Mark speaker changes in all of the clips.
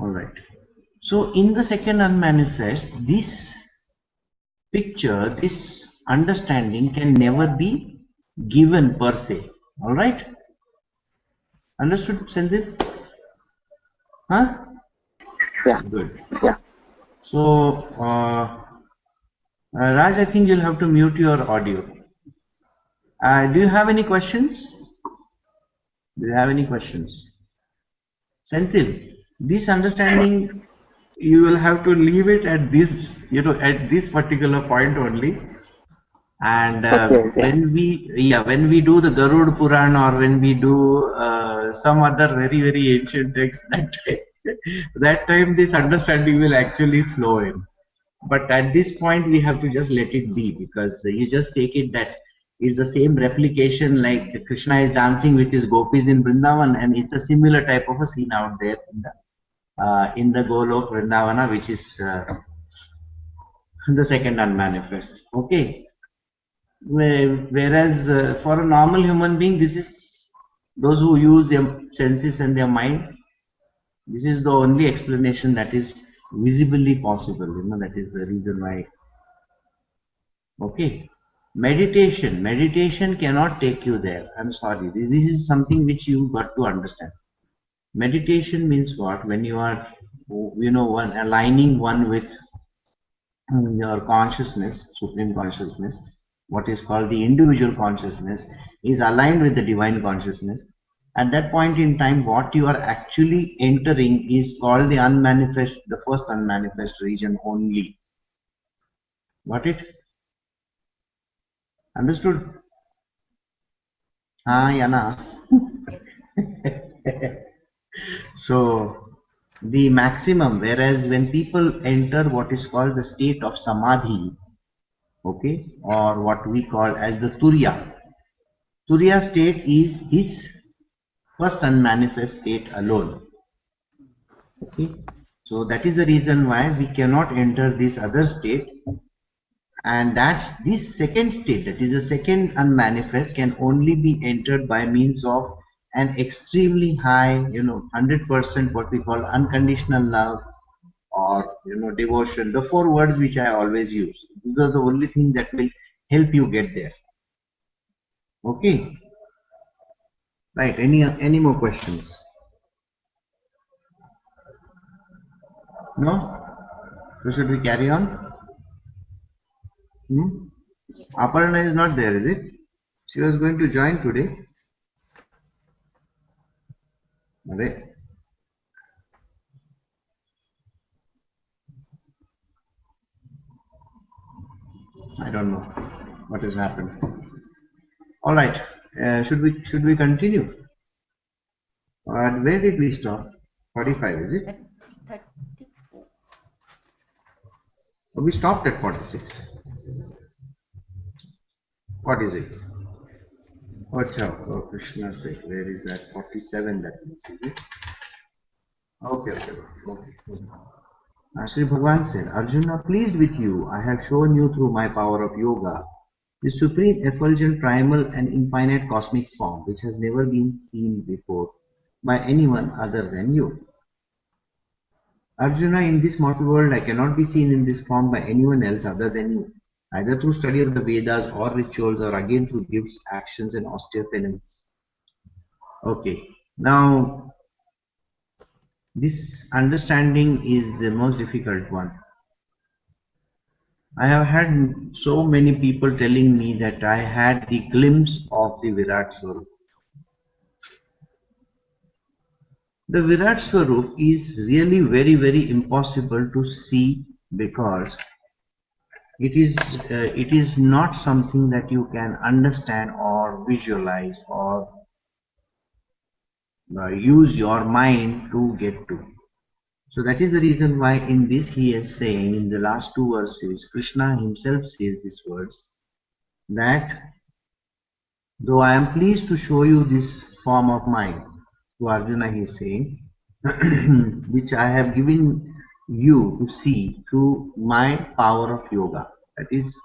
Speaker 1: Alright. So in the second unmanifest, this picture, this understanding can never be given per se. Alright? Understood, Sandip? Huh?
Speaker 2: Yeah.
Speaker 1: Good.
Speaker 2: Yeah.
Speaker 1: So, Raj, I think you'll have to mute your audio. Do you have any questions? Do you have any questions? Senthil, this understanding, you will have to leave it at this, at this particular point only. And
Speaker 2: Okay.
Speaker 1: when we do the Garud Puran, or when we do some other very ancient text, that time this understanding will actually flow in. But at this point, we have to just let it be, because you just take it that it's the same replication, like Krishna is dancing with his gopis in Vrindavan, and it's a similar type of a scene out there in the Golok Vrindavana, which is the second unmanifest. Okay. Whereas for a normal human being, this is those who use their senses and their mind. This is the only explanation that is visibly possible. That is the reason why. Okay. Meditation cannot take you there. I'm sorry. This is something which you got to understand. Meditation means what? When you are, aligning one with your consciousness, supreme consciousness, what is called the individual consciousness, is aligned with the divine consciousness. At that point in time, what you are actually entering is called the unmanifest, the first unmanifest region only. Got it? Understood? Yana. So the maximum, whereas when people enter what is called the state of samadhi, okay, or what we call as the Turiya state is his first unmanifest state alone. Okay, so that is the reason why we cannot enter this other state, and that's this second state, that is the second unmanifest, can only be entered by means of an extremely high, 100% what we call unconditional love, or devotion. The four words which I always use. These are the only thing that will help you get there. Okay. Right. Any more questions? No? So should we carry on? Aparna is not there, is it? She was going to join today. Right. I don't know what has happened. All right. Should we continue? Where did we stop? 45, is it?
Speaker 3: 34.
Speaker 1: Oh, we stopped at 46. 46. Oh, Krishna sake, where is that? 47, that means, is it? Okay. Sri Bhagavan said, Arjuna, pleased with you, I have shown you through my power of yoga the supreme effulgent primal and infinite cosmic form which has never been seen before by anyone other than you. Arjuna, in this mortal world I cannot be seen in this form by anyone else other than you, either through study of the Vedas or rituals, or again through gifts, actions and austere penance. Okay, now this understanding is the most difficult one. I have had so many people telling me that I had the glimpse of the Virat Swarup. The Virat Swarup is really very impossible to see, because it is not something that you can understand or visualize or use your mind to get to. So that is the reason why in this he is saying, in the last two verses, Krishna himself says these words, that though I am pleased to show you this form of mine, to Arjuna he is saying, which I have given you to see through my power of yoga. That is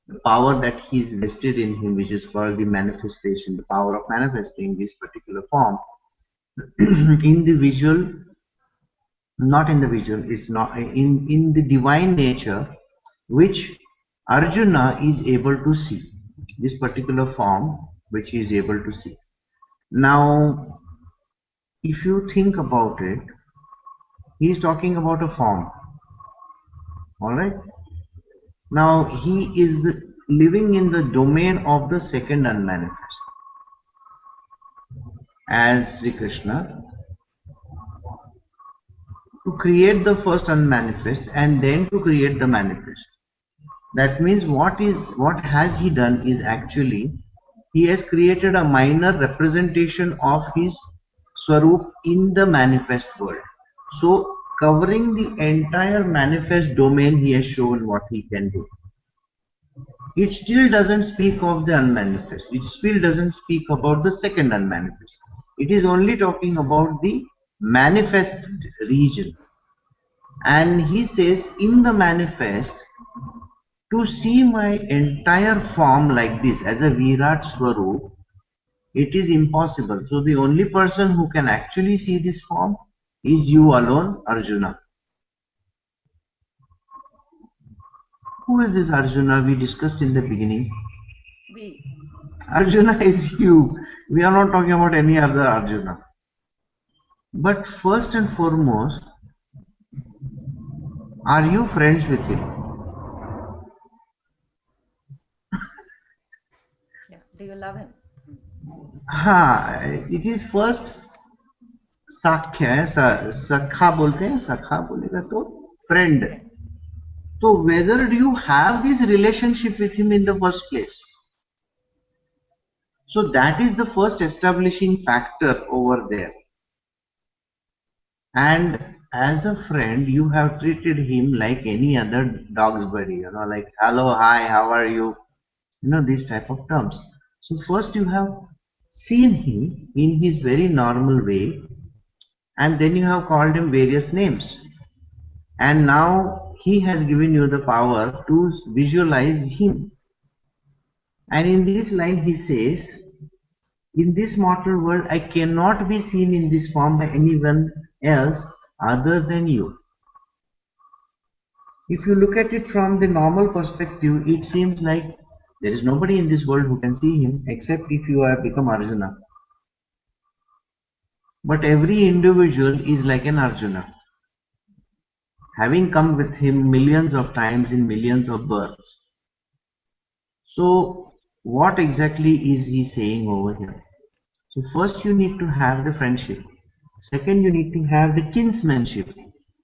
Speaker 1: the power that he is vested in him, which is called the manifestation, the power of manifesting this particular form in the visual Not in the visual, it's not in the divine nature, which Arjuna is able to see, this particular form which he is able to see. Now, if you think about it, he is talking about a form, all right? Now, he is living in the domain of the second unmanifest as Sri Krishna, to create the first unmanifest and then to create the manifest. That means what has he done is actually he has created a minor representation of his Swarup in the manifest world. So covering the entire manifest domain, he has shown what he can do. It still doesn't speak of the unmanifest. It still doesn't speak about the second unmanifest. It is only talking about the manifest region. And he says in the manifest, to see my entire form like this as a Virat Swarup, it is impossible. So the only person who can actually see this form is you alone, Arjuna. Who is this Arjuna we discussed in the beginning?
Speaker 3: We.
Speaker 1: Arjuna is you. We are not talking about any other Arjuna. But first and foremost, are you friends with him?
Speaker 3: Yeah. Do you love him?
Speaker 1: It is first साख्य है, सखा बोलते हैं, सखा बोलेगा तो friend. So whether you have this relationship with him in the first place. So that is the first establishing factor over there. And as a friend, you have treated him like any other dog's buddy, like hello, hi, how are you? These type of terms. So first you have seen him in his very normal way, and then you have called him various names. And now he has given you the power to visualize him. And in this line he says, in this mortal world I cannot be seen in this form by anyone else other than you. If you look at it from the normal perspective, it seems like there is nobody in this world who can see him except if you have become Arjuna. But every individual is like an Arjuna, having come with him millions of times in millions of births. So what exactly is he saying over here? So first you need to have the friendship. Second, you need to have the kinsmanship.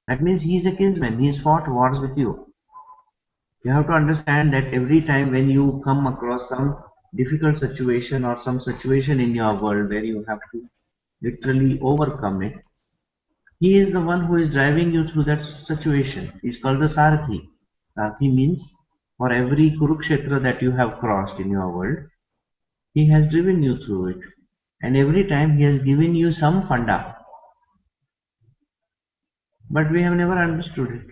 Speaker 1: That means he is a kinsman. He has fought wars with you. You have to understand that every time when you come across some difficult situation or some situation in your world where you have to literally overcome it, he is the one who is driving you through that situation. He is called the Sarathi. Sarathi means for every Kurukshetra that you have crossed in your world, he has driven you through it. And every time he has given you some funda. But we have never understood it.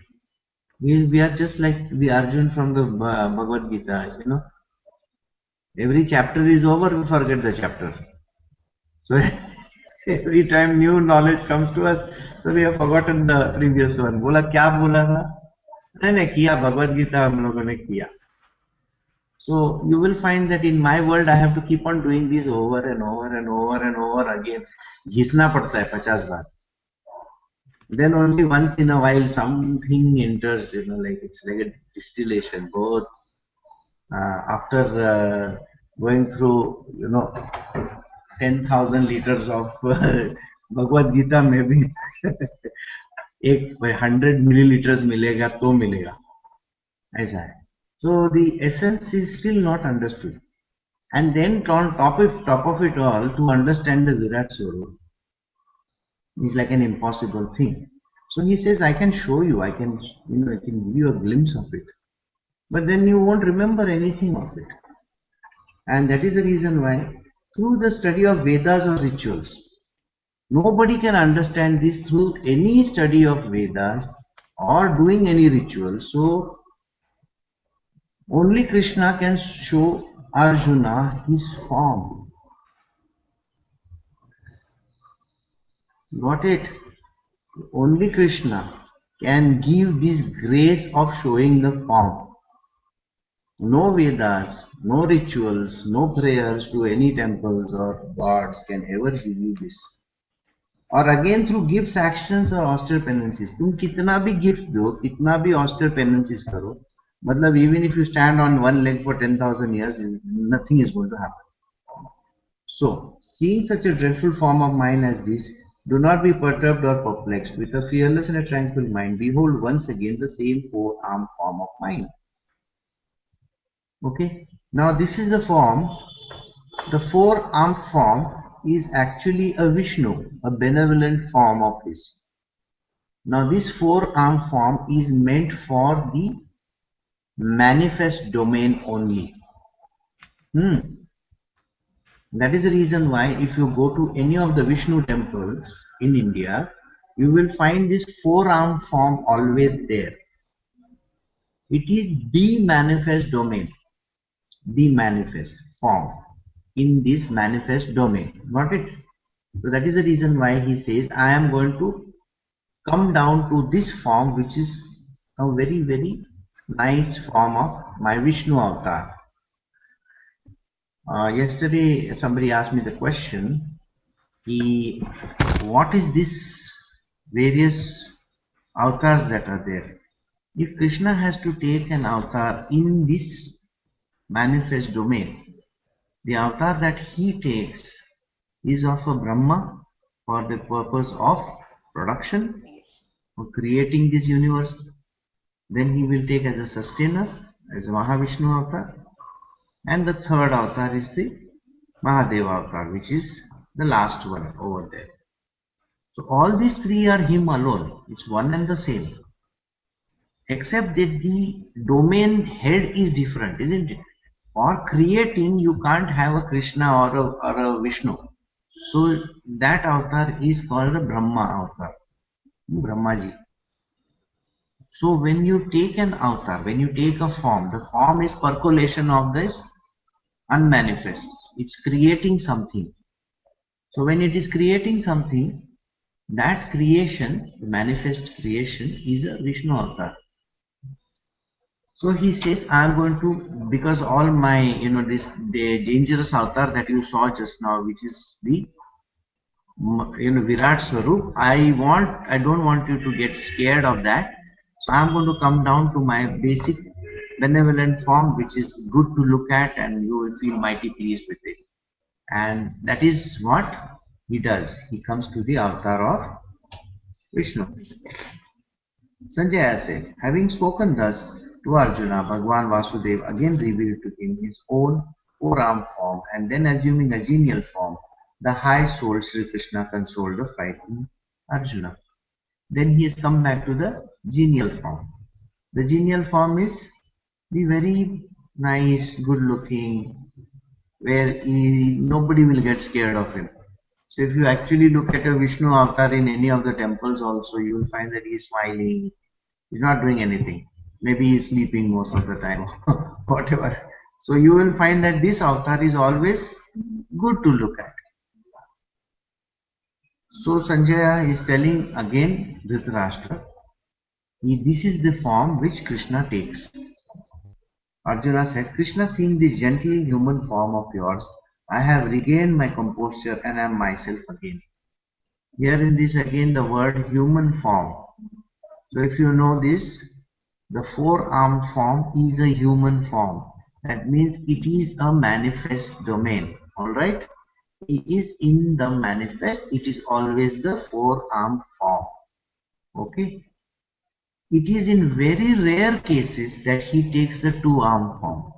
Speaker 1: We are just like the Arjun from the Bhagavad Gita, Every chapter is over, we forget the chapter. So every time new knowledge comes to us, so we have forgotten the previous one. बोला क्या बोला था? नहीं किया, Bhagavad Gita हम लोगों ने किया. So you will find that in my world I have to keep on doing this over and over and over and over again. घिसना पड़ता है 50 बार. Then only once in a while something enters, like it's like a distillation. Both after going through, 10,000 liters of Bhagavad Gita, maybe 100 milliliters मिलेगा तो मिलेगा, ऐसा है. So the essence is still not understood. And then on top of it all, to understand the Virat Swarup is like an impossible thing. So he says, I can show you, I can give you a glimpse of it. But then you won't remember anything of it. And that is the reason why through the study of Vedas or rituals, nobody can understand this through any study of Vedas or doing any ritual. So only Krishna can show Arjuna his form. Got it? Only Krishna can give this grace of showing the form. No Vedas, no rituals, no prayers to any temples or gods can ever give you this. और again through gifts actions और oyster पेनेंसीज तुम कितना भी gift दो कितना भी oyster पेनेंसीज करो मतलब even if you stand on one leg for 10,000 years nothing is going to happen. So seeing such a dreadful form of mind as this, do not be perturbed or perplexed. With a fearless and a tranquil mind, behold once again the same four-armed form of mind. Okay, now this is the form. The four-armed form is actually a Vishnu, a benevolent form of his. Now this four-armed form is meant for the manifest domain only. That is the reason why if you go to any of the Vishnu temples in India, you will find this four-armed form always there. It is the manifest domain, the manifest form in this manifest domain. Got it? So that is the reason why he says, I am going to come down to this form, which is a very, very nice form of my Vishnu avatar. Yesterday, somebody asked me the question, what is this various avatars that are there? If Krishna has to take an avatar in this manifest domain, the avatar that he takes is of a Brahma for the purpose of production, for creating this universe. Then he will take as a sustainer, as a Mahavishnu avatar. And the third avatar is the Mahadeva avatar, which is the last one over there. So all these three are him alone. It's one and the same. Except that the domain head is different, isn't it? For creating, you can't have a Krishna or a Vishnu. So that avatar is called the Brahma avatar, Brahmaji. So when you take an avatar, when you take a form, the form is percolation of this unmanifest. It's creating something. So when it is creating something, that creation, the manifest creation, is a Vishnu avatar. So he says, I am going to, because all my, the dangerous avatar that you saw just now, which is the, Virat Swarup, I don't want you to get scared of that. So I am going to come down to my basic benevolent form, which is good to look at, and you will feel mighty pleased with it. And that is what he does. He comes to the avatar of Vishnu. Sanjaya said, having spoken thus to Arjuna, Bhagwan Vasudeva again revealed to him his own four-armed form, and then assuming a genial form, the high-souled Sri Krishna consoled the frightened Arjuna. Then he has come back to the genial form. The genial form is the very nice, good-looking, where nobody will get scared of him. So if you actually look at a Vishnu avatar in any of the temples also, you will find that he is smiling, he's not doing anything. Maybe he's sleeping most of the time, whatever. So you will find that this avatar is always good to look at. So Sanjaya is telling again Dhritarashtra, this is the form which Krishna takes. Arjuna said, Krishna, seeing this gentle human form of yours, I have regained my composure and am myself again. Here in this again the word human form. So if you know this, the four-armed form is a human form. That means it is a manifest domain. Alright? It is in the manifest. It is always the four-armed form. Okay? It is in very rare cases that he takes the two-armed form.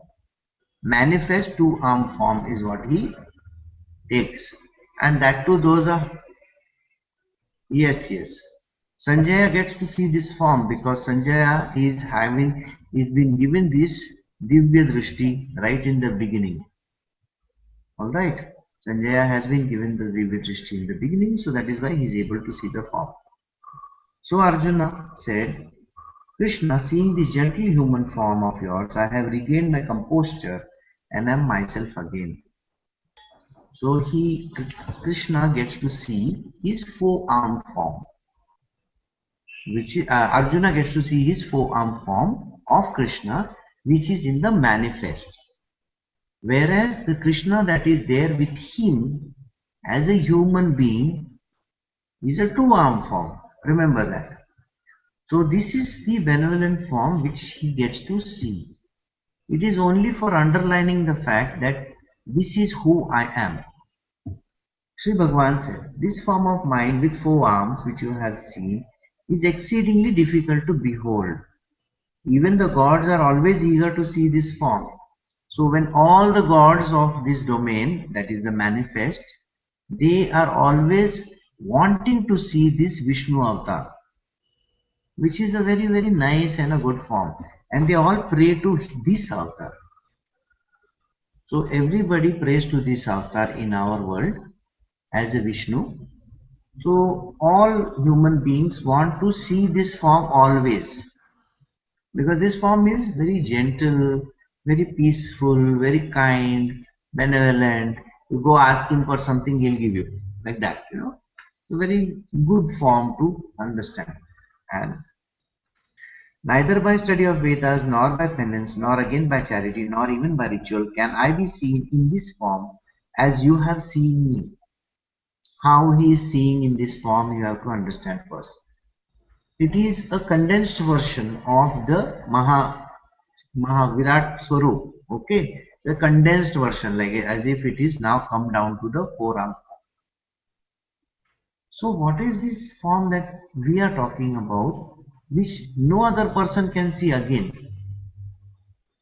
Speaker 1: Manifest two-armed form is what he takes. And that too, those are, yes. Sanjaya gets to see this form because Sanjaya is been given this Divya Drishti right in the beginning. Alright. Sanjaya has been given the Divya Drishti in the beginning, so that is why he is able to see the form. So Arjuna said, Krishna, seeing this gentle human form of yours, I have regained my composure and am myself again. So Krishna gets to see his four-armed form. which is, Arjuna gets to see his four-arm form of Krishna, which is in the manifest. Whereas the Krishna that is there with him as a human being is a two-arm form. Remember that. So this is the benevolent form which he gets to see. It is only for underlining the fact that this is who I am. Sri Bhagavan said, this form of mine with four arms which you have seen is exceedingly difficult to behold. Even the gods are always eager to see this form. So when all the gods of this domain, that is the manifest, they are always wanting to see this Vishnu avatar, which is a very, very nice and a good form. And they all pray to this avatar. So everybody prays to this avatar in our world as a Vishnu. So all human beings want to see this form always, because this form is very gentle, very peaceful, very kind, benevolent. You go ask him for something, he'll give you, like that, you know. It's a very good form to understand. And neither by study of Vedas, nor by penance, nor again by charity, nor even by ritual can I be seen in this form as you have seen me. How he is seeing in this form, you have to understand first. It is a condensed version of the Virat Swarup. Okay, it's a condensed version, like as if it is now come down to the forearm. So what is this form that we are talking about, which no other person can see again?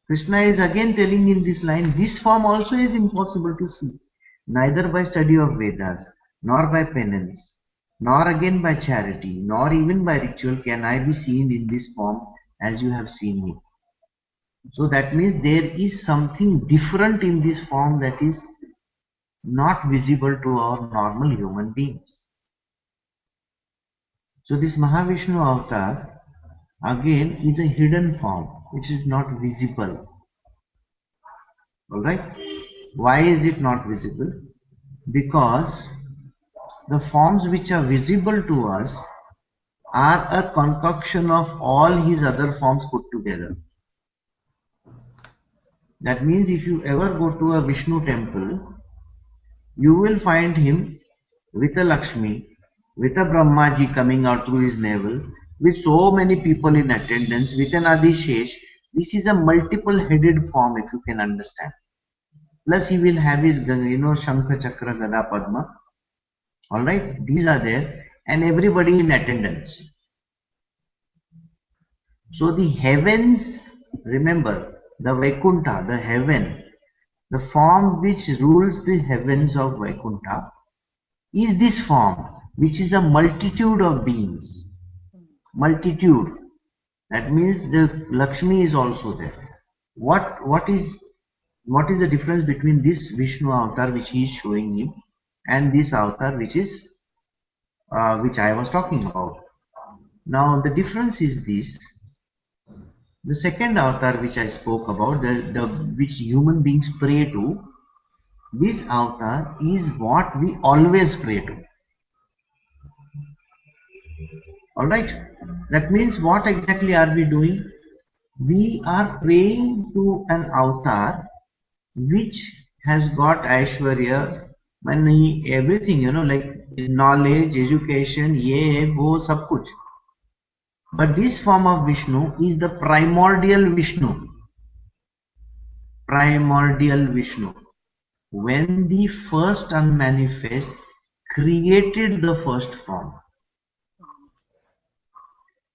Speaker 1: Krishna is again telling in this line, this form also is impossible to see, neither by study of Vedas, nor by penance, nor again by charity, nor even by ritual can I be seen in this form as you have seen me. So that means there is something different in this form that is not visible to our normal human beings. So this Mahavishnu avatar again is a hidden form which is not visible. Alright? Why is it not visible? Because the forms which are visible to us are a concoction of all his other forms put together. That means if you ever go to a Vishnu temple, you will find him with a Lakshmi, with a Brahmaji coming out through his navel, with so many people in attendance, with an Adishesh. This is a multiple headed form, if you can understand. Plus he will have his, Shankha, Chakra, Gada, Padma. Alright, these are there, and everybody in attendance. So the heavens, remember, the Vaikuntha, the heaven, the form which rules the heavens of Vaikuntha is this form, which is a multitude of beings. Multitude. That means the Lakshmi is also there. What is the difference between this Vishnu avatar which he is showing him and this avatar which I was talking about? Now the difference is this. The second avatar which I spoke about, which human beings pray to, this avatar is what we always pray to. Alright? That means what exactly are we doing? We are praying to an avatar which has got Aishwarya, money, everything, like knowledge, education, wo sab kuch. But this form of Vishnu is the primordial Vishnu. Primordial Vishnu. When the first unmanifest created the first form.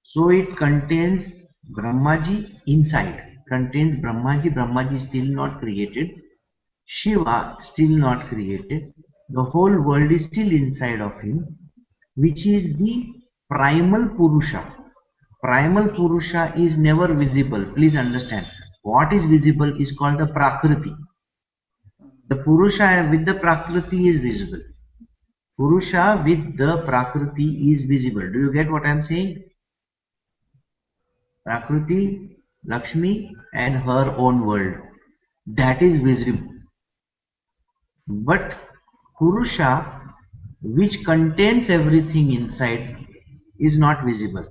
Speaker 1: So it contains Brahmaji inside. Contains Brahmaji. Brahmaji still not created. Shiva still not created. The whole world is still inside of him, which is the primal Purusha. Primal Purusha is never visible. Please understand. What is visible is called the Prakriti. The Purusha with the Prakriti is visible. Purusha with the Prakriti is visible. Do you get what I am saying? Prakriti, Lakshmi and her own world. That is visible. But Purusha, which contains everything inside, is not visible.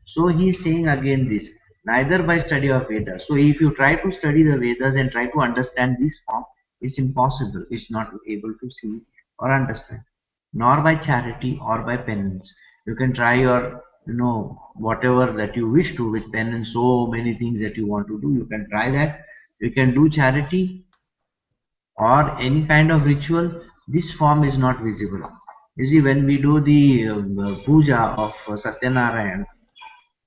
Speaker 1: So he is saying again this, neither by study of Vedas. So if you try to study the Vedas and try to understand this form, it's impossible. It's not able to see or understand. Nor by charity or by penance. You can try your, whatever that you wish to with penance, so many things that you want to do, you can try that. You can do charity or any kind of ritual. This form is not visible. You see, when we do the puja of Satyanarayan,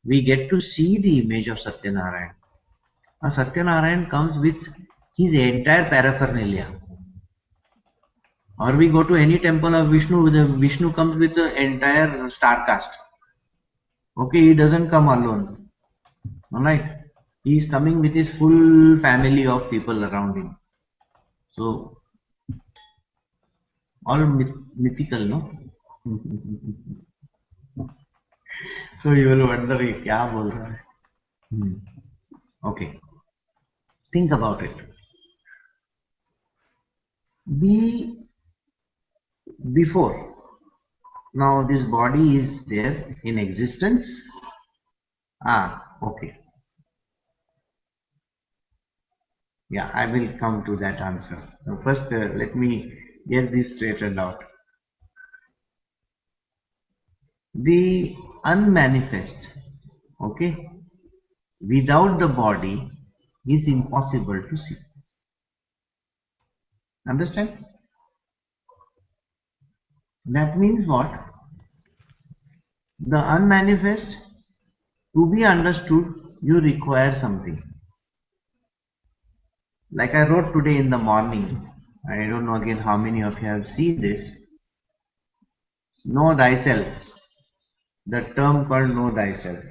Speaker 1: we get to see the image of Satyanarayan. Now, Satyanarayan comes with his entire paraphernalia. Or we go to any temple of Vishnu, the Vishnu comes with the entire star cast. Okay, he doesn't come alone. Alright? He is coming with his full family of people around him. So, all mythical, no? So you will wonder, क्या बोल रहा है? Okay. Think about it. Before, now this body is there in existence. Okay. Yeah, I will come to that answer. Now first, let me get this straightened out. The unmanifest, okay, without the body is impossible to see. Understand? That means what? The unmanifest, to be understood, you require something. Like I wrote today in the morning, I don't know again how many of you have seen this. Know thyself. The term called know thyself.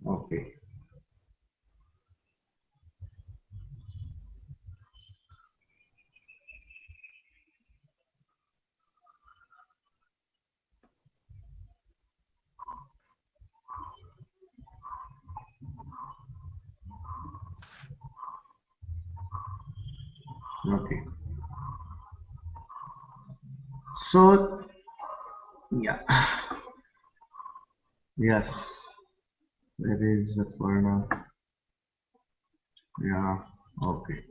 Speaker 1: Okay. Okay. So, yeah. Yes. There is a Purna. Yeah. Okay.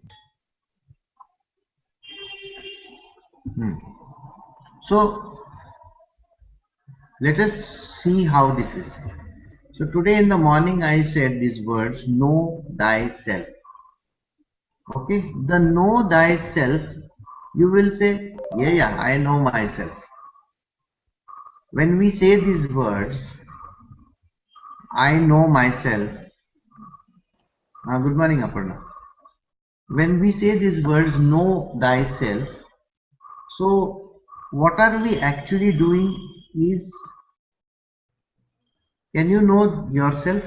Speaker 1: So, let us see how this is. So, today in the morning I said these words, know thyself. Okay. The know thyself, you will say, yeah, I know myself. When we say these words, I know myself. Good morning, Aparna. When we say these words, know thyself, so what are we actually doing is, can you know yourself?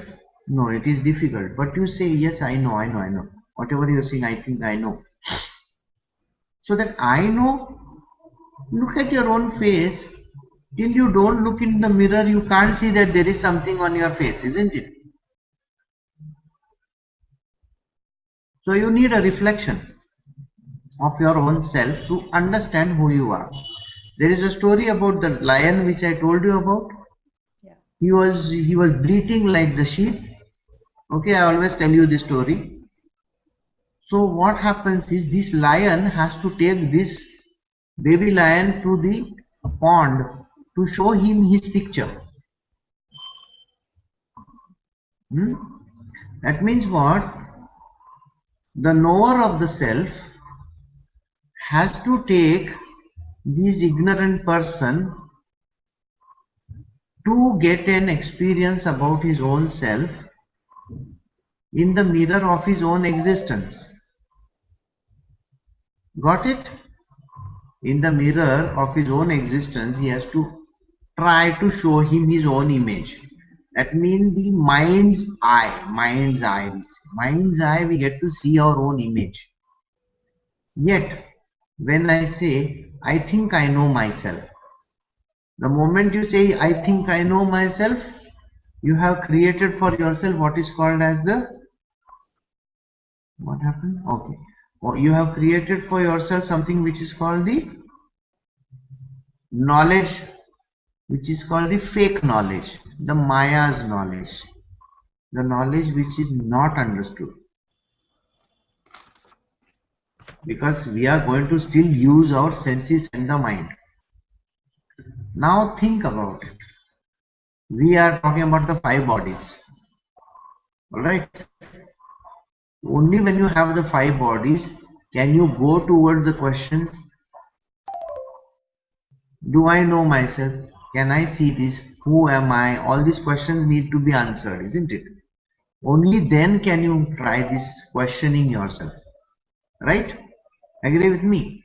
Speaker 1: No, it is difficult. But you say, yes, I know. Whatever you are saying, I think I know. So that I know, look at your own face. Till you don't look in the mirror, you can't see that there is something on your face, isn't it? So you need a reflection of your own self to understand who you are. There is a story about the lion which I told you about.
Speaker 3: Yeah.
Speaker 1: He was bleating like the sheep. Okay, I always tell you this story. So what happens is this lion has to take this baby lion to the pond to show him his picture. That means what? The knower of the self has to take this ignorant person to get an experience about his own self in the mirror of his own existence. Got it? In the mirror of his own existence, he has to try to show him his own image. That means the mind's eye, we get to see our own image. Yet, when I say, I think I know myself, the moment you say, I think I know myself, you have created for yourself what is called as the, what happened? Okay. Or you have created for yourself something which is called the knowledge which is called the fake knowledge, the Maya's knowledge, the knowledge which is not understood. Because we are going to still use our senses and the mind. Now think about it. We are talking about the five bodies. Alright? Only when you have the five bodies can you go towards the questions. Do I know myself? Can I see this? Who am I? All these questions need to be answered, isn't it? Only then can you try this questioning yourself. Right? Agree with me?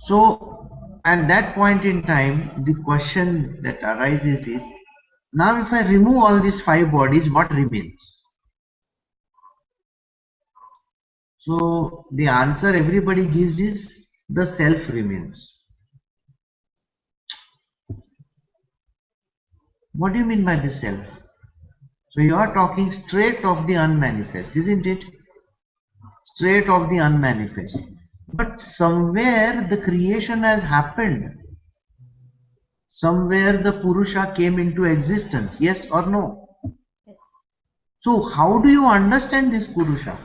Speaker 1: So, at that point in time, the question that arises is, now if I remove all these five bodies, what remains? So, the answer everybody gives is, the self remains. What do you mean by the self? So, you are talking straight of the unmanifest, isn't it? Straight of the unmanifest. But somewhere the creation has happened. Somewhere the Purusha came into existence, yes or no?
Speaker 3: Yes.
Speaker 1: So how do you understand this Purusha?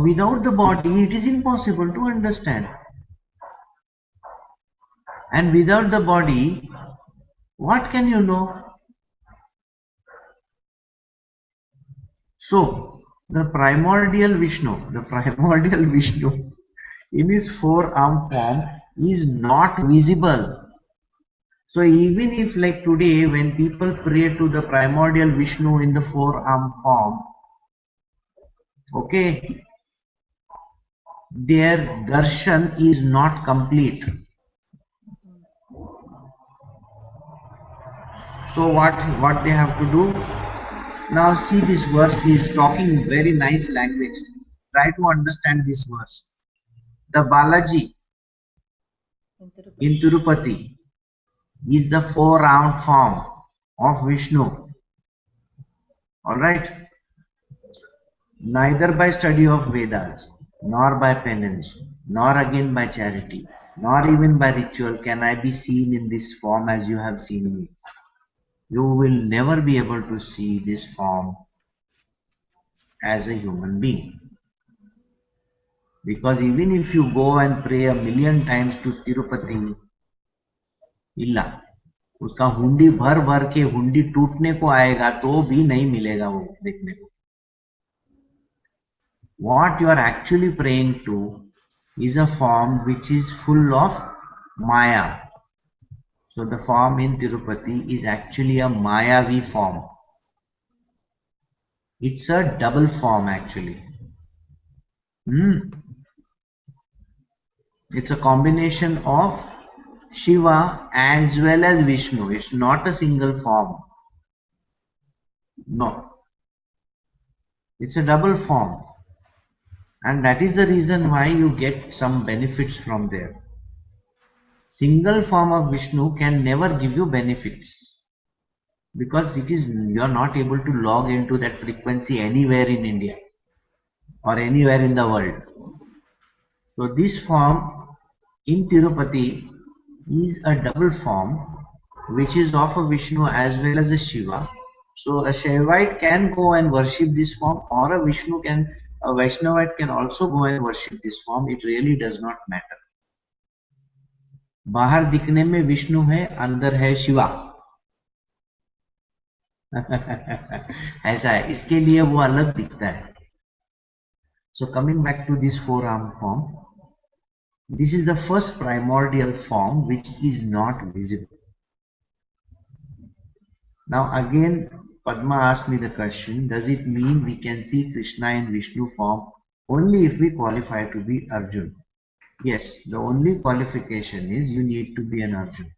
Speaker 1: Without the body, it is impossible to understand. And without the body, what can you know? So, the primordial Vishnu in his four-arm form is not visible. So even if like today when people pray to the primordial Vishnu in the four-arm form, okay, their darshan is not complete. So what they have to do? Now see this verse, he is talking very nice language. Try to understand this verse. The Balaji in Tirupati is the four-armed form of Vishnu. Alright? Neither by study of Vedas, nor by penance, nor again by charity, nor even by ritual can I be seen in this form as you have seen me. You will never be able to see this form as a human being. Because even if you go and pray 1,000,000 times to Tirupati, इल्ला उसका हुंडी भर भर के हुंडी टूटने को आएगा तो भी नहीं मिलेगा वो देखने को. What you are actually praying to is a form which is full of Maya. So the form in Tirupati is actually a Mayavi form. It's a double form actually. It's a combination of Shiva as well as Vishnu. It's not a single form. No. It's a double form. And that is the reason why you get some benefits from there. Single form of Vishnu can never give you benefits. Because you are not able to log into that frequency anywhere in India. Or anywhere in the world. So this form in Tirupati is a double form which is of a Vishnu as well as a Shiva. So a Shaivite can go and worship this form, or a Vaishnavite can also go and worship this form. It really does not matter. बाहर दिखने में विष्णु है, अंदर है शिवा. ऐसा है, इसके लिए वो अलग दिखता है. So coming back to this four-arm form, this is the first primordial form which is not visible. Now again, Padma asked me the question, does it mean we can see Krishna in Vishnu form only if we qualify to be Arjun? Yes, the only qualification is you need to be an Arjun.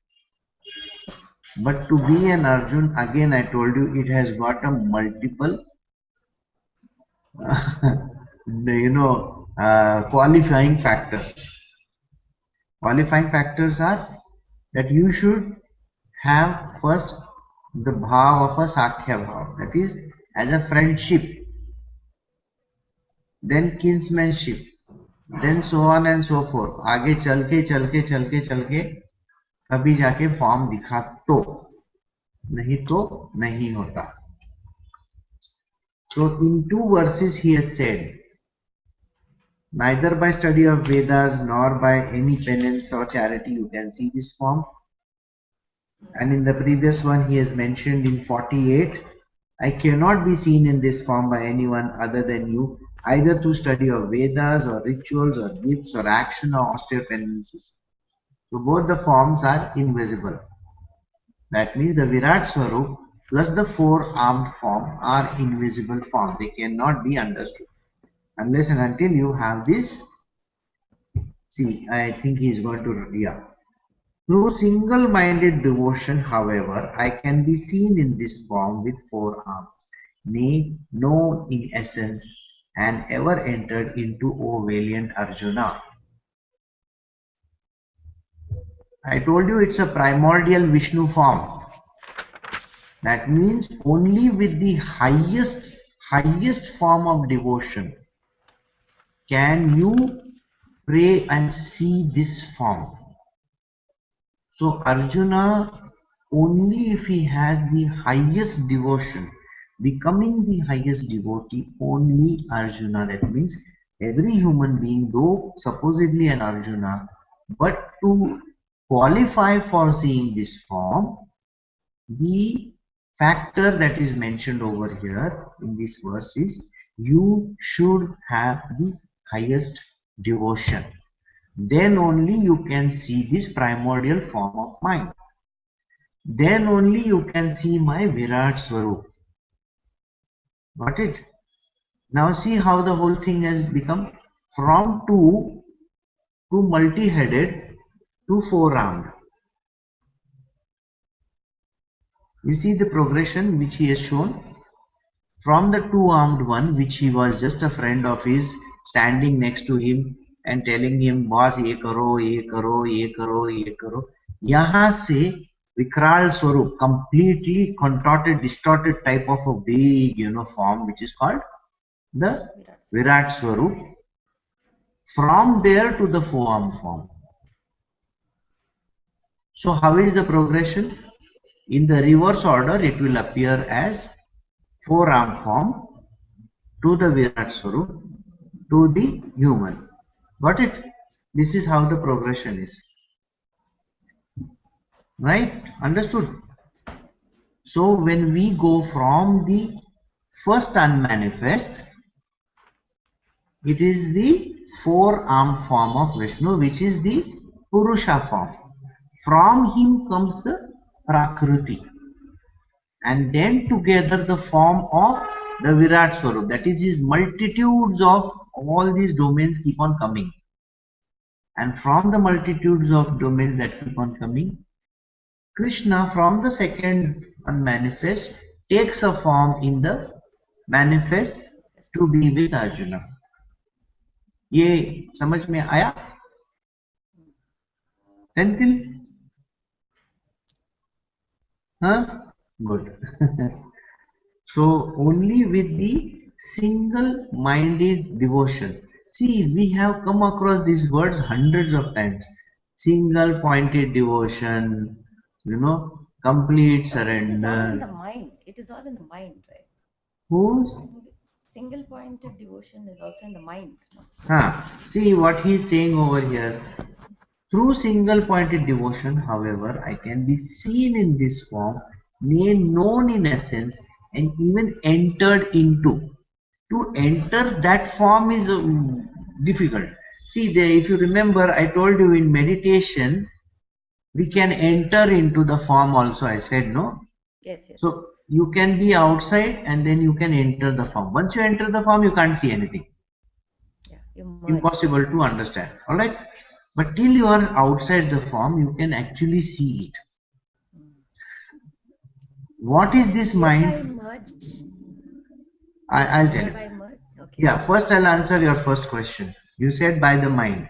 Speaker 1: But to be an Arjun, again I told you, it has got a multiple qualifying factors. Qualifying factors are that you should have first the bhav of a Sakhya bhav, that is as a friendship, then kinsmanship, then so on and so forth. आगे चल के कभी जाके form दिखा तो, नहीं तो नहीं होता. So in 2 verses he has said, neither by study of Vedas nor by any penance or charity you can see this form. And in the previous one he has mentioned in 48, I cannot be seen in this form by anyone other than you, either through study of Vedas or rituals or gifts or action or austere penances. So both the forms are invisible. That means the Virat Swarup plus the four-armed form are invisible form. They cannot be understood. Unless and until you have this. See, I think he is going to, yeah. Through single-minded devotion, however, I can be seen in this form with four arms, nay, known in essence, and ever entered into, O valiant Arjuna. I told you it's a primordial Vishnu form. That means only with the highest form of devotion can you pray and see this form. So Arjuna, only if he has the highest devotion, becoming the highest devotee, only Arjuna. That means every human being, though supposedly an Arjuna, but to qualify for seeing this form, the factor that is mentioned over here in this verse is you should have the highest devotion. Then only you can see this primordial form of mind. Then only you can see my Virat Swarup. Got it? Now see how the whole thing has become from two to multi-headed to four-armed. You see the progression which he has shown from the two-armed one, which he was just a friend of his, standing next to him and telling him, boss, ye karo, ye karo, ye karo, ye karo. Yahan se Vikral Swarup, completely contorted, distorted type of a big, form, which is called the Virat Swarup. From there to the four-armed form. So how is the progression? In the reverse order, it will appear as four-armed form to the Virat Swarup to the human. Got it? This is how the progression is. Right? Understood? So when we go from the first unmanifest, it is the four-armed form of Vishnu, which is the Purusha form. From him comes the Prakriti. And then together the form of the Virat Swarup, that is his multitudes of all these domains keep on coming. And from the multitudes of domains that keep on coming, Krishna from the second unmanifest takes a form in the manifest to be with Arjuna. ये समझ में आया? Senthil? Huh? Good. So only with the single-minded devotion. See, we have come across these words hundreds of times. Single-pointed devotion, complete
Speaker 3: But it is all in the
Speaker 1: surrender.
Speaker 3: mind. It is all in the mind, right?
Speaker 1: Whose?
Speaker 3: Single-pointed devotion is also in the mind.
Speaker 1: See what he is saying over here. Through single-pointed devotion, however, I can be seen in this form, known in essence, and even entered into. To enter that form is difficult. See, if you remember, I told you in meditation, we can enter into the form also, I said, no?
Speaker 3: Yes, yes.
Speaker 1: So, you can be outside and then you can enter the form. Once you enter the form, you can't see anything.
Speaker 3: Yeah, you merge.
Speaker 1: Impossible to understand. Alright? But till you are outside the form, you can actually see it. What is this mind?
Speaker 3: Merge.
Speaker 1: I'll tell you.
Speaker 3: By merge? Okay.
Speaker 1: Yeah, first I'll answer your first question. You said by the mind.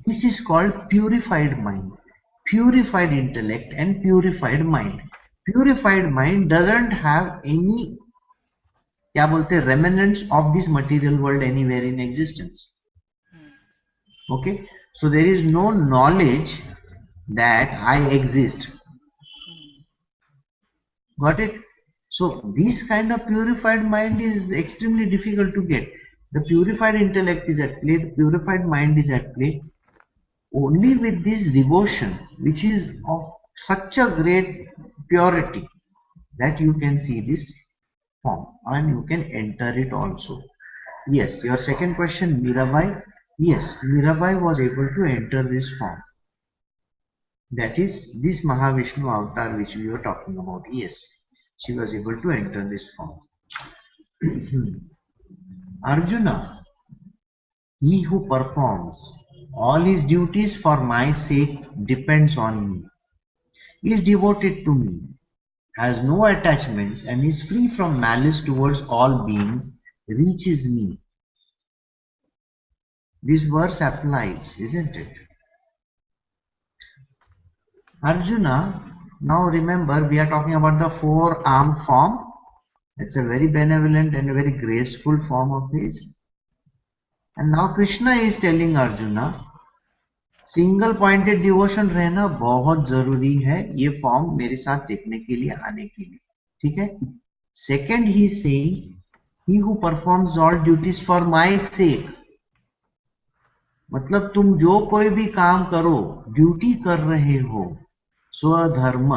Speaker 1: This is called purified mind, purified intellect and purified mind. Purified mind doesn't have any क्या बोलते हैं, remnants of this material world anywhere in existence. Okay, so there is no knowledge that I exist. Got it? So this kind of purified mind is extremely difficult to get. The purified intellect is at play, the purified mind is at play only with this devotion, which is of such a great purity that you can see this form and you can enter it also. Yes, your second question, Mirabai. Yes, Mirabai was able to enter this form. That is this Mahavishnu avatar which we were talking about. Yes, she was able to enter this form. Arjuna, he who performs all his duties for my sake depends on me, is devoted to me, has no attachments and is free from malice towards all beings, reaches me. This verse applies, isn't it? Arjuna, now remember we are talking about the four-armed form. It's a very benevolent and a very graceful form of his. And now Krishna is telling Arjuna, single pointed devotion रहना बहुत जरूरी है ये form मेरे साथ देखने के लिए आने के लिए. ठीक है. Second he saying he who performs all duties for my सेक. मतलब तुम जो कोई भी काम करो, ड्यूटी कर रहे हो, स्वधर्म,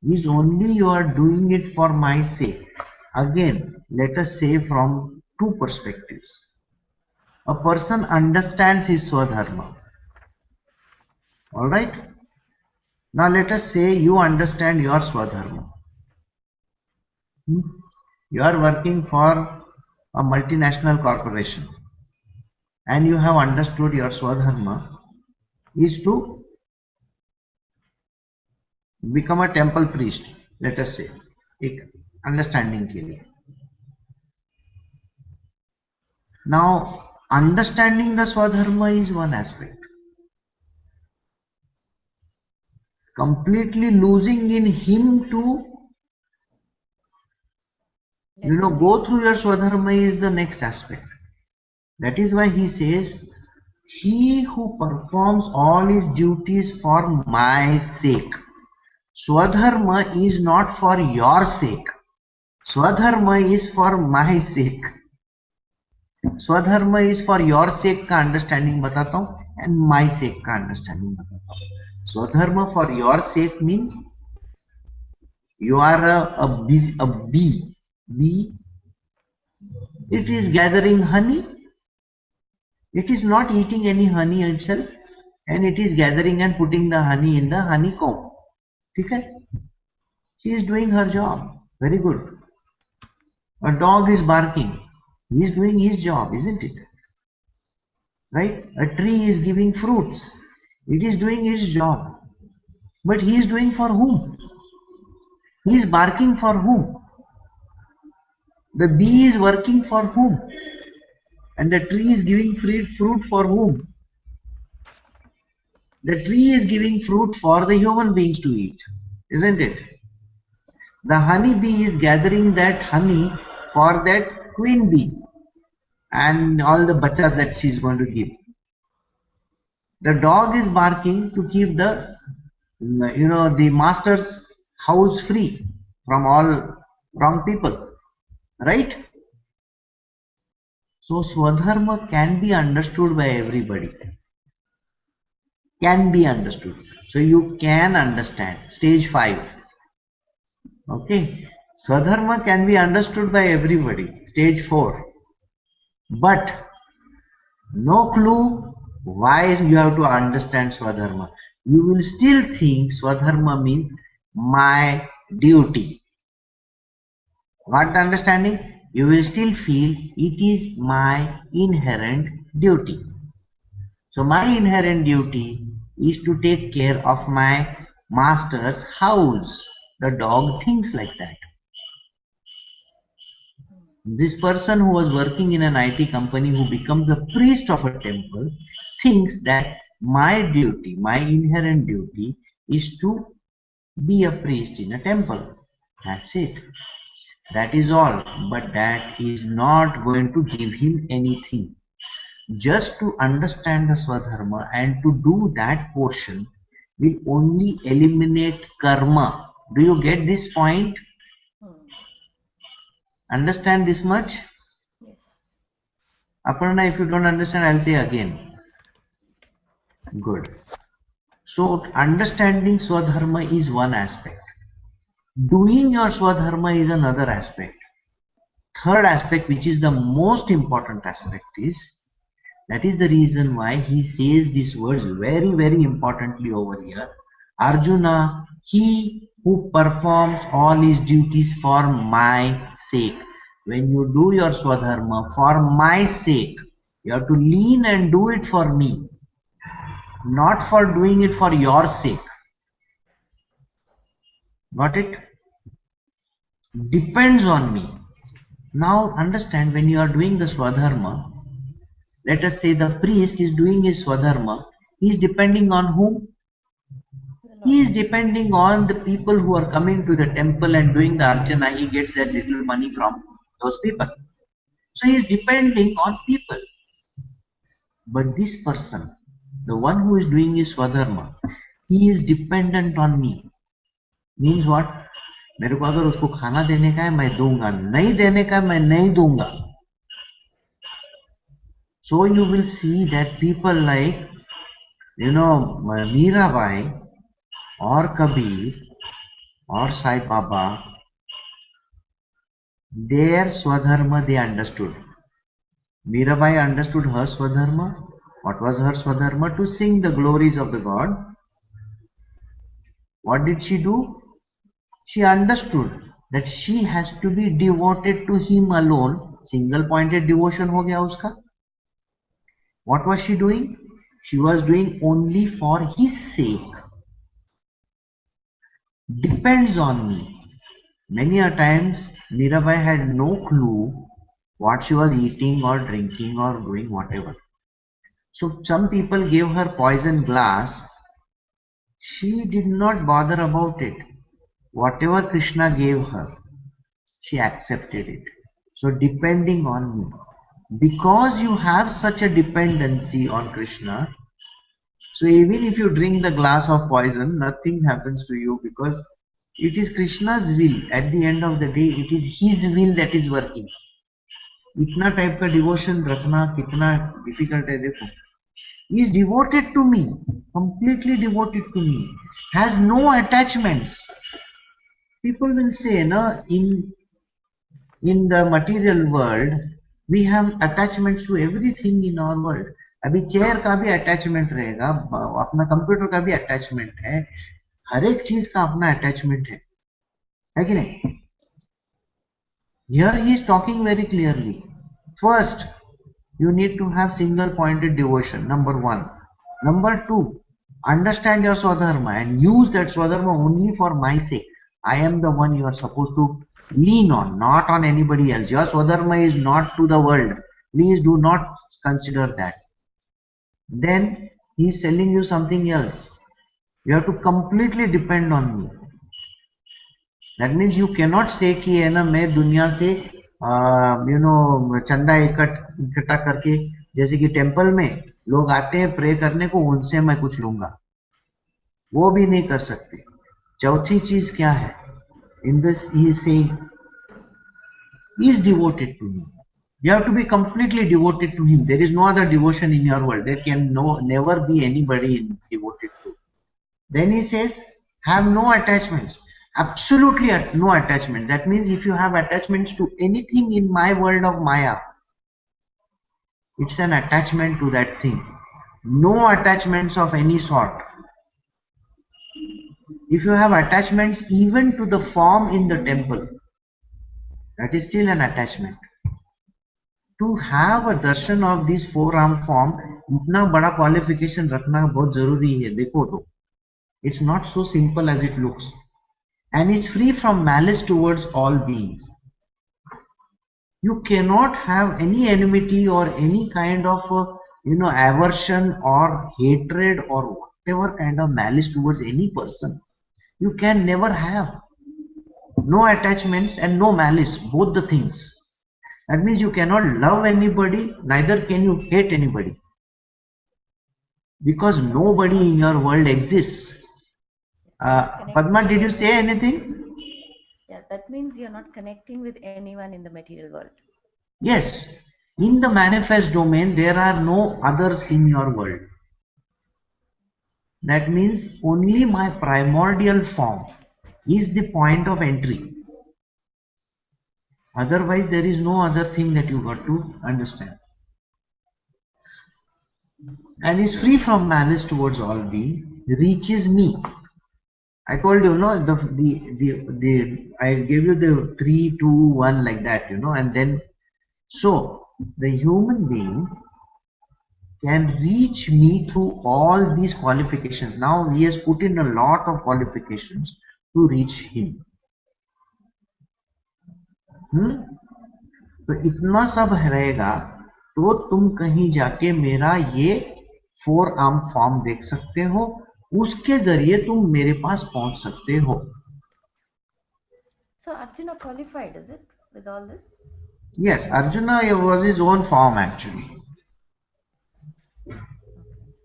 Speaker 1: is only you are doing it for my sake. Again, let us say from two perspectives. A person understands his swadharma. Alright? Now let us say you understand your swadharma. You are working for a multinational corporation and you have understood your swadharma is to become a temple priest, let us say, एक understanding के लिए. Now, understanding the swadharma is one aspect. Completely losing in him to, go through your swadharma is the next aspect. That is why he says, he who performs all his duties for my sake. Swadharma is not for your sake. Swadharma is for my sake. Swadharma is for your sake का understanding बताता हूँ and my sake का understanding बताता हूँ. Swadharma for your sake means you are a bee. Bee, it is gathering honey. It is not eating any honey itself and it is gathering and putting the honey in the honeycomb. Okay? She is doing her job. Very good. A dog is barking. He is doing his job, isn't it? Right? A tree is giving fruits. It is doing its job. But he is doing for whom? He is barking for whom? The bee is working for whom? And the tree is giving fruit for whom? The tree is giving fruit for the human beings to eat, isn't it? The honey bee is gathering that honey for that queen bee and all the bachas that she is going to give. The dog is barking to keep the master's house free from all wrong people, right? So swadharma can be understood by everybody. Can be understood. So you can understand. Stage 5. Okay. Swadharma can be understood by everybody. Stage 4. But no clue why you have to understand swadharma. You will still think swadharma means my duty. What the understanding? You will still feel it is my inherent duty. So my inherent duty is to take care of my master's house. The dog thinks like that. This person who was working in an IT company who becomes a priest of a temple thinks that my duty, my inherent duty is to be a priest in a temple. That's it. That is all. But that is not going to give him anything. Just to understand the Swadharma and to do that portion will only eliminate karma. Do you get this point? Understand this much?
Speaker 3: Yes.
Speaker 1: Aparna, if you don't understand, I'll say again. Good. So, understanding Swadharma is one aspect. Doing your Swadharma is another aspect. Third aspect, which is the most important aspect, is that is the reason why he says these words very, very importantly over here. Arjuna, he who performs all his duties for my sake. When you do your Swadharma for my sake, you have to lean and do it for me, not for doing it for your sake. Got it? Depends on me. Now understand, when you are doing the Swadharma, let us say the priest is doing his Swadharma, he is depending on whom? He is depending on the people who are coming to the temple and doing the Archana. He gets that little money from those people. So he is depending on people. But this person, the one who is doing his Swadharma, he is dependent on me. Means what? मेरे को अगर उसको खाना देने का है मैं दूंगा, नहीं देने का मैं नहीं दूंगा. So you will see that people like, Mirabai or Kabir or Sai Baba, their Swadharma they understood. Mirabai understood her Swadharma. What was her Swadharma? To sing the glories of the God. What did she do? She understood that she has to be devoted to him alone. Single pointed devotion हो गया उसका. What was she doing? She was doing only for his sake. Depends on me. Many a times Mirabai had no clue what she was eating or drinking or doing whatever. So some people gave her poison glass. She did not bother about it. Whatever Krishna gave her, she accepted it. So depending on me. Because you have such a dependency on Krishna, so even if you drink the glass of poison, nothing happens to you, because it is Krishna's will. At the end of the day, it is his will that is working. इतना type का devotion रखना कितना difficult है देखो. He is devoted to me, completely devoted to me, has no attachments. People will say, no, in the material world, we have attachments to everything in our world. अभी chair का भी attachment रहेगा, अपना computer का भी attachment है, हर एक चीज का अपना अटैचमेंट है कि नहीं? Here he is talking very clearly. First, you need to have single pointed devotion, number one. Number two, understand your Swadharma and use that Swadharma only for my sake. I am the one you are supposed to lean on, not on anybody else. Your Swadharma is not to the world. Please do not consider that. Then he is telling you something else. You have to completely depend on me. That means you cannot say कि है ना मैं दुनिया से चंदा इकट्ठा करके, जैसे कि टेम्पल में लोग आते हैं प्रे करने को, उनसे मैं कुछ लूंगा, वो भी नहीं कर सकते. चौथी चीज क्या है? In this he is saying he is devoted to me. You have to be completely devoted to him. There is no other devotion in your world. There can never be anybody devoted to. Then he says, have no attachments. Absolutely no attachments. That means if you have attachments to anything in my world of Maya, it's an attachment to that thing. No attachments of any sort. If you have attachments even to the form in the temple, that is still an attachment. To have a darshan of this four-armed form, इतना बड़ा qualification रखना बहुत जरूरी है. देखो तो, it's not so simple as it looks, and it's free from malice towards all beings. You cannot have any enmity or any kind of aversion or hatred or whatever kind of malice towards any person. You can never have. No attachments and no malice, both the things. That means you cannot love anybody, neither can you hate anybody. Because nobody in your world exists. Padma, did you say anything?
Speaker 3: Yeah, that means you're not connecting with anyone in the material world.
Speaker 1: Yes. In the manifest domain, there are no others in your world. That means only my primordial form is the point of entry. Otherwise, there is no other thing that you got to understand. And is free from malice towards all being, reaches me. I told you, no, I gave you the 3, 2, 1 like that, and then so the human being can reach me through all these qualifications. Now he has put in a lot of qualifications to reach him. तो इतना सब रहेगा तो तुम कहीं जाके मेरा ये 4 आर्म फॉर्म देख सकते हो, उसके जरिए तुम मेरे पास पहुंच सकते हो.
Speaker 3: So Arjuna qualified, is it, with all this?
Speaker 1: Yes, Arjuna was his own form actually.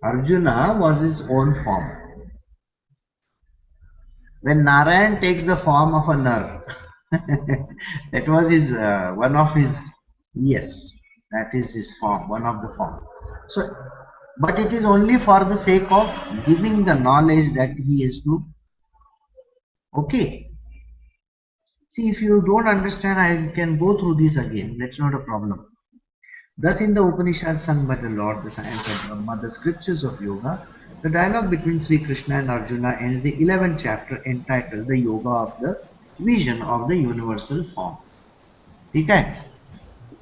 Speaker 1: Arjuna was his own form. When Narayan takes the form of a nar, that was his one of his, yes, that is his form, one of the form. So, but it is only for the sake of giving the knowledge that he is to. Okay. See, if you don't understand, I can go through this again. That's not a problem. Thus, in the Upanishad sung by the Lord, the science of Brahma, the scriptures of yoga, the dialogue between Sri Krishna and Arjuna ends the 11th chapter entitled The Yoga of the Vision of the Universal Form. Okay?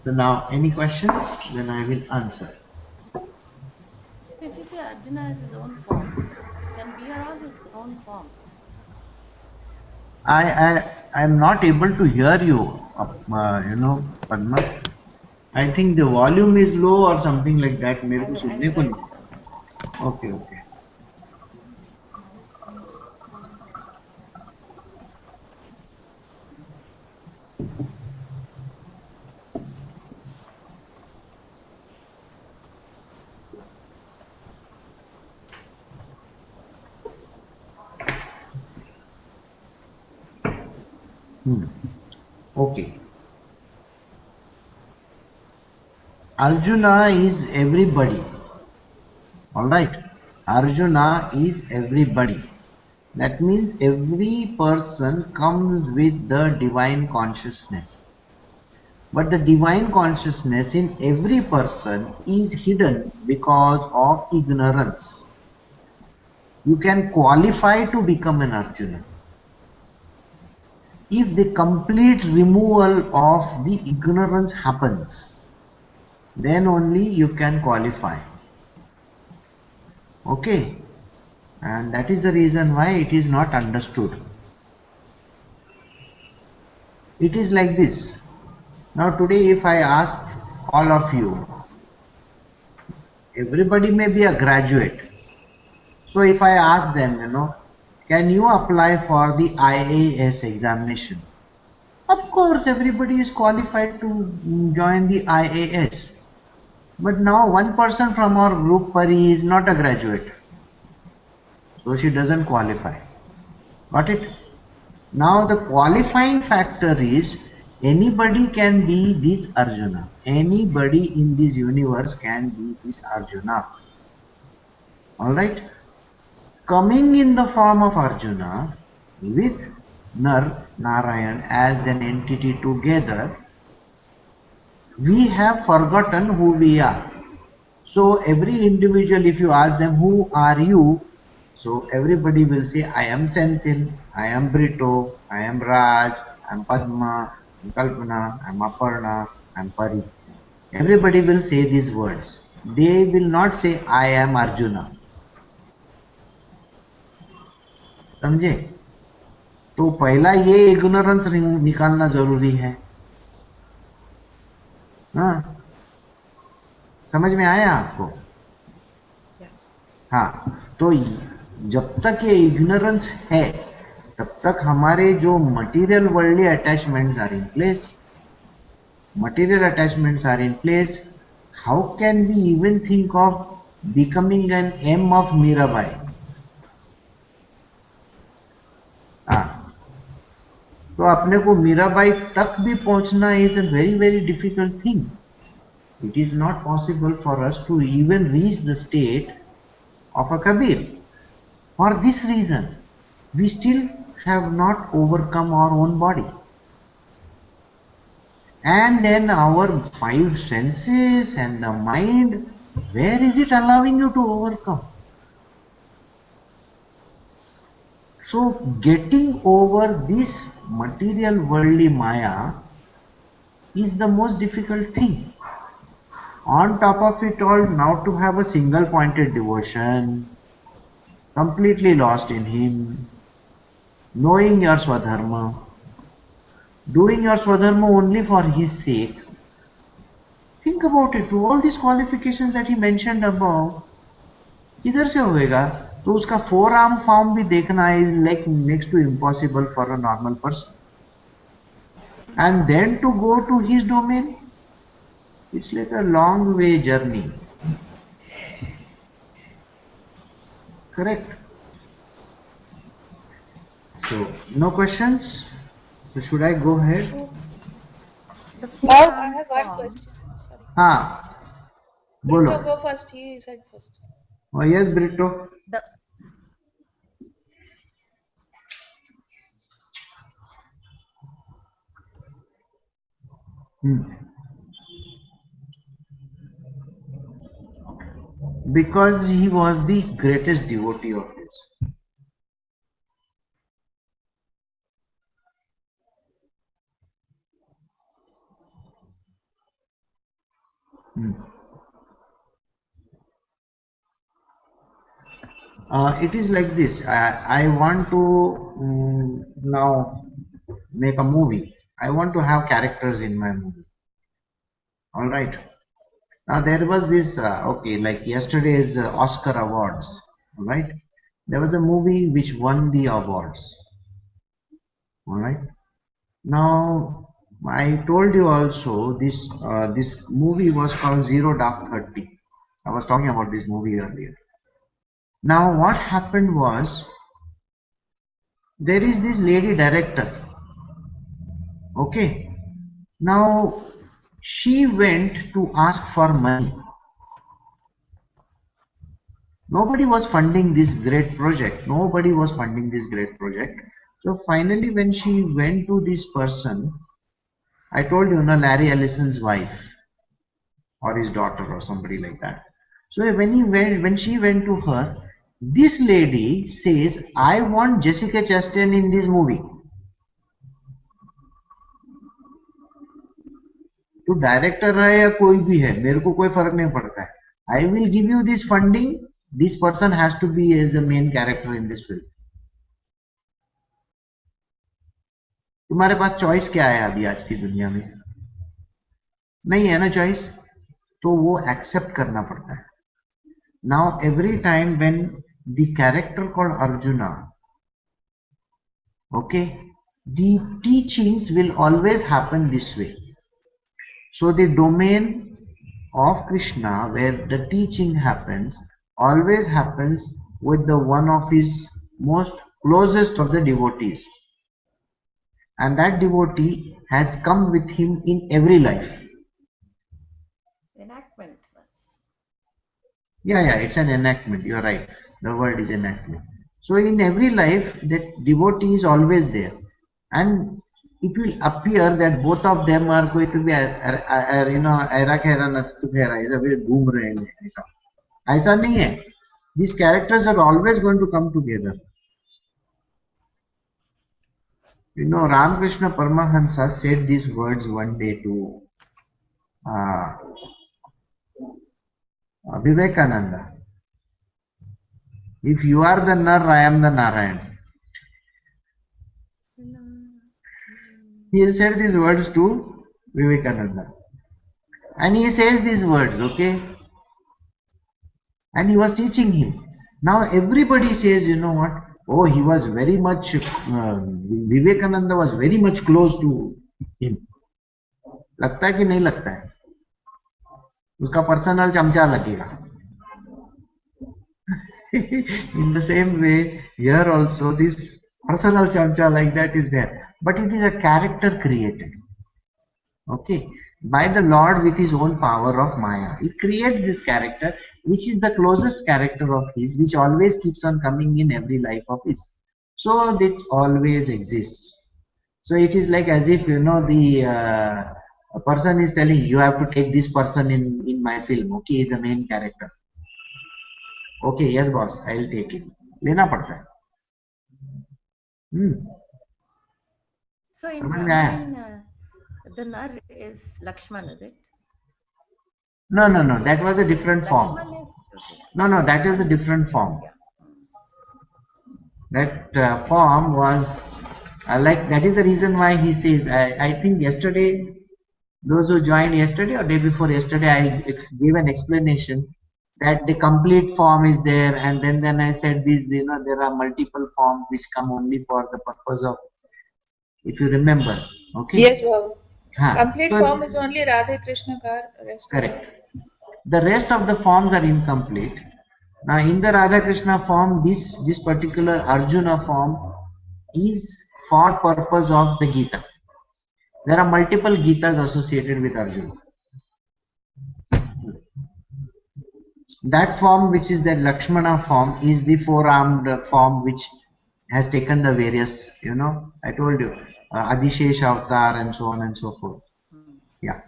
Speaker 1: So now, any questions? Then I will answer.
Speaker 3: So if you say Arjuna is his own form, then we are all his own forms.
Speaker 1: I'm not able to hear you, Padma. I think the volume is low or something like that. मेरे को सुनने को नहीं. Okay, okay. Okay. Arjuna is everybody. Alright. Arjuna is everybody. That means every person comes with the divine consciousness. But the divine consciousness in every person is hidden because of ignorance. You can qualify to become an Arjuna if the complete removal of the ignorance happens, then only you can qualify. Okay, and that is the reason why it is not understood. It is like this. Now today if I ask all of you, everybody may be a graduate. So if I ask them, can you apply for the IAS examination? Of course, everybody is qualified to join the IAS. But now one person from our group, Pari, is not a graduate. So she doesn't qualify. Got it? Now the qualifying factor is anybody can be this Arjuna. Anybody in this universe can be this Arjuna. Alright? Coming in the form of Arjuna with Narayan as an entity together, we have forgotten who we are. So every individual, if you ask them, who are you? So everybody will say, I am Senthil, I am Brito, I am Raj, I am Padma, I am Kalpana, I am Aparna, I am Pari. Everybody will say these words. They will not say, I am Arjuna. समझे? तो पहला ये ignorance निकालना जरूरी है. हाँ, समझ में आया आपको? हाँ, तो जब तक ये इग्नोरेंस है तब तक हमारे जो material worldly attachments are in place. Material attachments are in place. How can we even think of becoming an M of Mirabai? तो अपने को मीराबाई तक भी पहुंचना is a very very difficult thing. It is not possible for us to even reach the state of a Kabir. For this reason, we still have not overcome our own body. And then our five senses and the mind, where is it allowing you to overcome? So getting over this material worldly Maya is the most difficult thing. On top of it all, now to have a single pointed devotion, completely lost in Him, knowing your Swadharma, doing your Swadharma only for His sake. Think about it, all these qualifications that he mentioned above, किधर से होएगा? तो उसका four arm form भी देखना is like next to impossible for a normal person. And then to go to his domain, it's like a long way journey. Correct? So, no questions? So, should I go ahead?
Speaker 3: The
Speaker 2: Oh, I have one
Speaker 3: form.
Speaker 2: question. Sorry.
Speaker 1: हाँ, बोलो.
Speaker 2: Brito, go first. He said first.
Speaker 1: Oh, yes, Brito.
Speaker 3: The
Speaker 1: Because he was the greatest devotee of his. It is like this. I want to now make a movie. I want to have characters in my movie. All right. Now there was this. Okay, like yesterday's Oscar awards. All right. There was a movie which won the awards. All right. Now I told you also this this movie was called Zero Dark 30. I was talking about this movie earlier. Now what happened was, there is this lady director. Okay. Now she went to ask for money. Nobody was funding this great project. Nobody was funding this great project. So finally when she went to this person, I told you, Larry Ellison's wife or his daughter or somebody like that. So when she went to her, this lady says, I want Jessica Chastain in this movie. तो director है या कोई भी है, मेरे को कोई फर्क नहीं पड़ता है. I will give you this funding. This person has to be as the main character in this film. तुम्हारे पास चॉइस क्या है अभी आज की दुनिया में? नहीं है ना चॉइस, तो वो एक्सेप्ट करना पड़ता है. Now every time when the character called Arjuna, okay, the teachings will always happen this way. So the domain of Krishna where the teaching happens always happens with the one of his most closest of the devotees, and that devotee has come with him in every life.
Speaker 3: enactment was.
Speaker 1: Yeah, it's an enactment. You're right. The word is enactment. So in every life, that devotee is always there, and it will appear that both of them are going to be, ऐरा खेरा नत्तु खेरा, ऐसा भी घूम रहे हैं. ऐसा नहीं है. These characters are always going to come together. Ramakrishna Paramahansa said these words one day to Vivekananda. If you are the Nar, I am the Narayan. He said these words to Vivekananda. And he says these words, okay? And he was teaching him. Now everybody says, you know what? Oh, he was very much, Vivekananda was very much close to him. लगता है कि नहीं लगता है? उसका personal चमचा लगेगा. In the same way, here also this Personal chamcha like that is there, but it is a character created. Okay, by the Lord with his own power of Maya. He creates this character, which is the closest character of his, which always keeps on coming in every life of his. So it always exists. So it is like as if, the a person is telling you have to take this person in my film. Okay, he's the main character. Okay, yes boss, I will take it. लेना पड़ता है.
Speaker 3: So in
Speaker 1: समझ में आया?
Speaker 3: Ramayana, the Nar is Lakshman, is it?
Speaker 1: No, that was a different form.
Speaker 3: Lakshman is okay.
Speaker 1: No, that is a different form.
Speaker 3: Yeah.
Speaker 1: That form was like, that is the reason why he says, I think yesterday, those who joined yesterday or day before yesterday, I gave an explanation that the complete form is there, and then I said this, there are multiple forms which come only for the purpose of, if you remember. Okay.
Speaker 2: Yes, Babu.
Speaker 1: Haan.
Speaker 2: Complete
Speaker 1: So,
Speaker 2: form is only Radhe Krishna Kar. Rest
Speaker 1: correct. The rest of the forms are incomplete. Now in the Radha Krishna form, this particular Arjuna form is for purpose of the Gita. There are multiple Gitas associated with Arjuna. That form, which is the Lakshmana form, is the four-armed form which has taken the various, I told you, Adishesh avatar and so on and so forth. Yeah.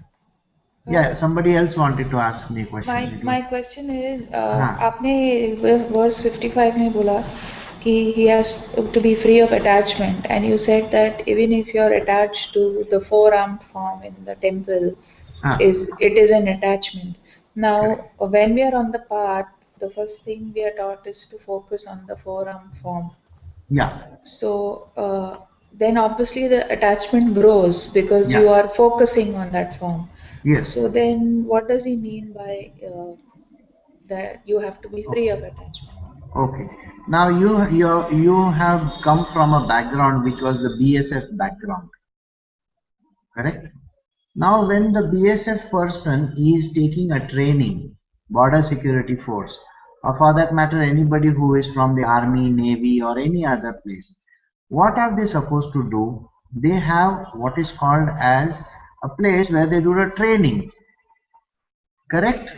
Speaker 1: Yeah, somebody else wanted to ask me a question.
Speaker 2: My question is, आपने verse 55 में बोला कि he has to be free of attachment, and you said that even if you are attached to the four-armed form in the temple, it is an attachment. Now, when we are on the path, the first thing we are taught is to focus on the four-armed form.
Speaker 1: Yeah.
Speaker 2: So then obviously the attachment grows because you are focusing on that form.
Speaker 1: Yes.
Speaker 2: So then what does he mean by that you have to be free of attachment?
Speaker 1: Okay. Now you have come from a background which was the BSF background. Correct? Now when the BSF person is taking a training, border security force, or for that matter anybody who is from the army, navy or any other place, what are they supposed to do? They have what is called as a place where they do the training. Correct?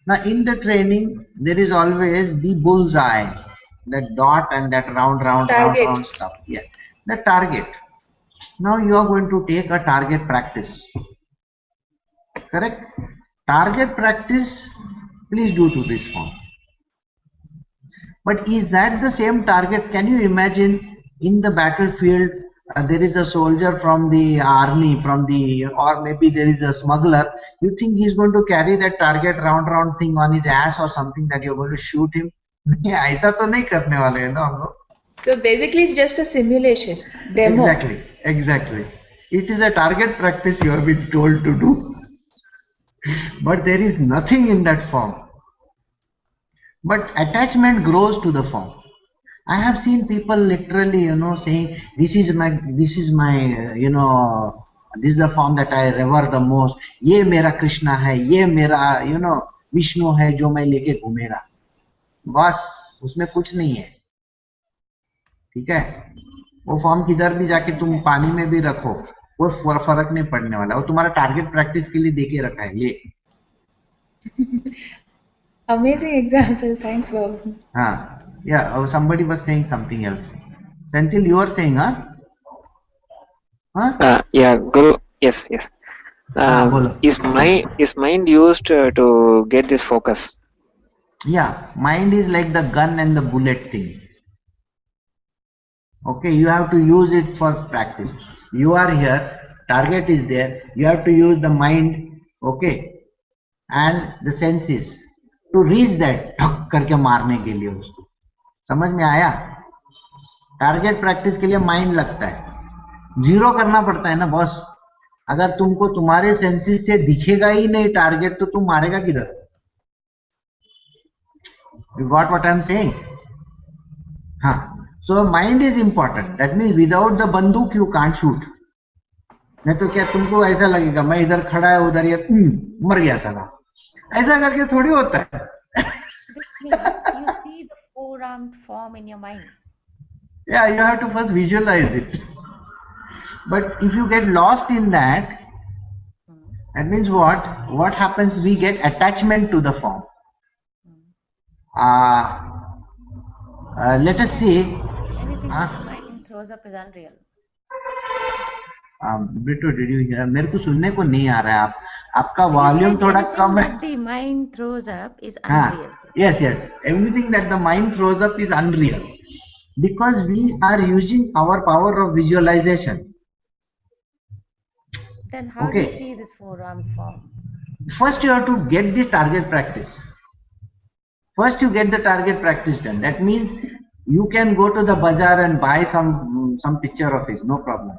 Speaker 1: Now in the training there is always the bullseye, that dot and that round stuff. Yeah, the target. Now you are going to take a target practice. Correct? Target practice, please do to this form. But is that the same target? Can you imagine in the battlefield there is a soldier from the army, or maybe there is a smuggler. You think he's going to carry that target round thing on his ass or something that you're going to shoot him? ऐसा तो नहीं करने वाले हैं ना हम लोग.
Speaker 2: So basically it's just a simulation, demo.
Speaker 1: Exactly. It is a target practice you have been told to do. But there is nothing in that form. But attachment grows to the form. I have seen people literally, saying, this is my, this is the form that I revere the most. ये मेरा कृष्णा है, ये मेरा, विष्णु है जो मैं लेके घूमेगा. बस उसमें कुछ नहीं है. ठीक है? वो फॉर्म किधर भी जाके तुम पानी में भी रखो, वो फर्क नहीं पड़ने वाला. वो तुम्हारा टारगेट प्रैक्टिस के लिए देके रखा है. ले.
Speaker 2: Amazing example. Thanks, Babu.
Speaker 1: Yeah, somebody was saying something else. Senthil, you are saying,
Speaker 4: Yeah, Guru. Yes. Is mind used to get this focus?
Speaker 1: Yeah, mind is like the gun and the bullet thing. Okay, you have to use it for practice. You are here, target is there. You have to use the mind, okay, and the senses to reach that. ठक करके मारने के लिए उसको. समझ में आया? Target practice के लिए माइंड लगता है. जीरो करना पड़ता है ना बॉस. अगर तुमको तुम्हारे सेंसेस से दिखेगा ही नहीं टारगेट तो तुम मारेगा किधर? You got what I am saying? So mind is important. That means without the बंदूक you can't shoot. नहीं तो क्या तुमको ऐसा लगेगा मैं इधर खड़ा है उधर ये मर गया साला. ऐसा करके थोड़ी होता है.
Speaker 3: Which means you see the four-armed form in your mind.
Speaker 1: Yeah, you have to first visualize it. But if you get lost in that, that means what? What happens? We get attachment to the form. Let us say
Speaker 3: anything that the mind throws up is unreal.
Speaker 1: Brito, did you hear? मेरे को सुनने को नहीं आ रहा है. आपका volume थोड़ा कम है.
Speaker 3: Anything that the mind throws up is unreal.
Speaker 1: Yes, yes. Everything that the mind throws up is unreal. Because we are using our power of visualization.
Speaker 3: Then how do you see this four-armed form?
Speaker 1: First you have to get this target practice. First you get the target practice done. That means you can go to the bazaar and buy some picture of his, no problem.